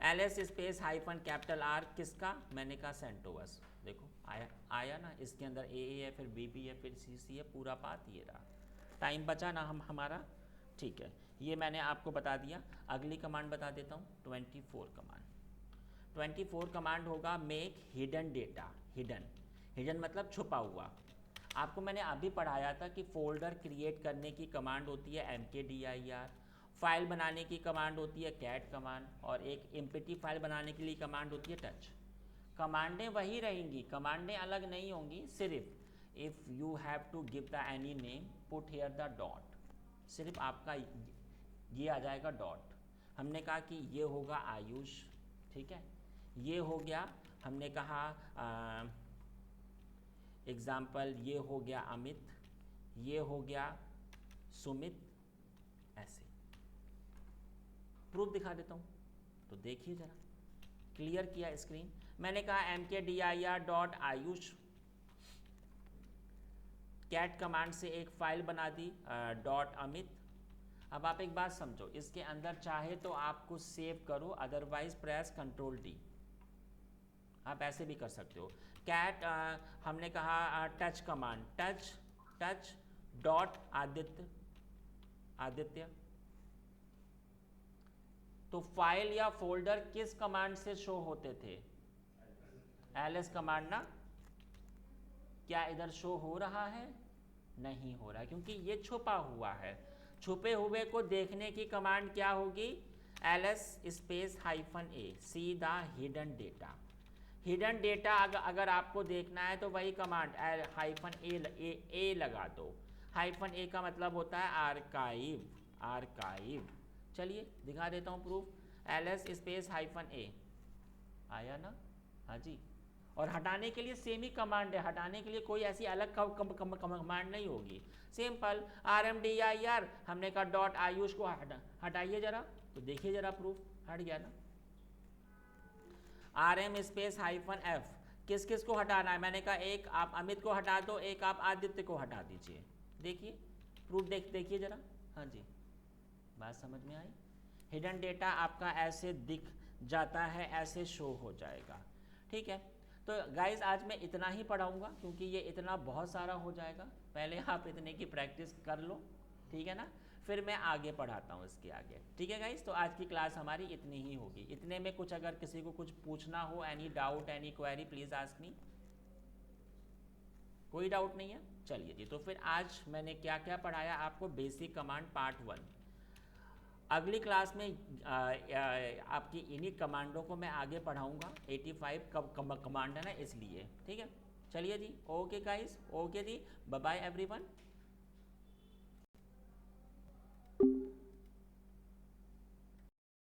ls स्पेस -R किसका? मैंने कहा सेंटोवस। देखो आया ना, इसके अंदर AA है, फिर BB है, फिर CC है, पूरा पाथ ये रहा। टाइम बचा ना हमारा, ठीक है, ये मैंने आपको बता दिया। अगली कमांड बता देता हूँ, 24 कमांड। 24 कमांड होगा मेक हिडन डेटा। हिडन मतलब छुपा हुआ। आपको मैंने अभी पढ़ाया था कि फोल्डर क्रिएट करने की कमांड होती है mkdir, फाइल बनाने की कमांड होती है कैट कमांड, और एक एम्प्टी फाइल बनाने के लिए कमांड होती है टच। कमांडें वही रहेंगी, कमांडें अलग नहीं होंगी, सिर्फ if you have to give the any name put here the dot, सिर्फ आपका ये आ जाएगा डॉट। हमने कहा कि ये होगा आयुष, ठीक है, ये हो गया, हमने कहा एग्जाम्पल ये हो गया अमित, ये हो गया सुमित, ऐसे। प्रूफ दिखा देता हूँ, तो देखिए जरा, क्लियर किया स्क्रीन। मैंने कहा mkdir.ayush, कैट कमांड से एक फाइल बना दी .अमित। अब आप एक बात समझो, इसके अंदर चाहे तो आप कुछ सेव करो, अदरवाइज प्रेस Ctrl+D, आप ऐसे भी कर सकते हो। कैट हमने कहा touch command, touch dot Aditya. तो फाइल या फोल्डर किस कमांड से शो होते थे? ls कमांड ना। क्या इधर शो हो रहा है? नहीं हो रहा, क्योंकि ये छुपा हुआ है। छुपे हुए को देखने की कमांड क्या होगी? ls स्पेस -a, सीधा हिडन डेटा। हिडन डेटा अगर आपको देखना है तो वही कमांड -a लगा दो। -a का मतलब होता है आर्काइव। चलिए दिखा देता हूँ प्रूफ। ls स्पेस -a आया ना? हाँ जी। और हटाने के लिए सेम ही कमांड है, हटाने के लिए कोई ऐसी अलग कमांड नहीं होगी। सिंपल rmdir, हमने कहा डॉट आयुष को हटाइए जरा, तो देखिए जरा प्रूफ हट गया ना। rm स्पेस -f, किस किस को हटाना है? मैंने कहा एक आप अमित को हटा दो, एक आप आदित्य को हटा दीजिए। देखिए प्रूफ देखिए जरा। हाँ जी, बात समझ में आई? हिडन डेटा आपका ऐसे दिख जाता है, ऐसे शो हो जाएगा। ठीक है, तो गाइज आज मैं इतना ही पढ़ाऊँगा, क्योंकि ये इतना बहुत सारा हो जाएगा। पहले आप इतने की प्रैक्टिस कर लो, ठीक है ना, फिर मैं आगे पढ़ाता हूँ इसके आगे। ठीक है गाइज, तो आज की क्लास हमारी इतनी ही होगी। इतने में कुछ अगर किसी को कुछ पूछना हो, any doubt any query, please ask मी। कोई डाउट नहीं है? चलिए जी, तो फिर आज मैंने क्या क्या पढ़ाया आपको? Basic command part 1। अगली क्लास में आपकी इन्हीं कमांडों को मैं आगे पढ़ाऊँगा। 85 कमांड है ना, इसलिए। ठीक है, चलिए जी, ओके गाइस, ओके जी, बाय बाय एवरीवन।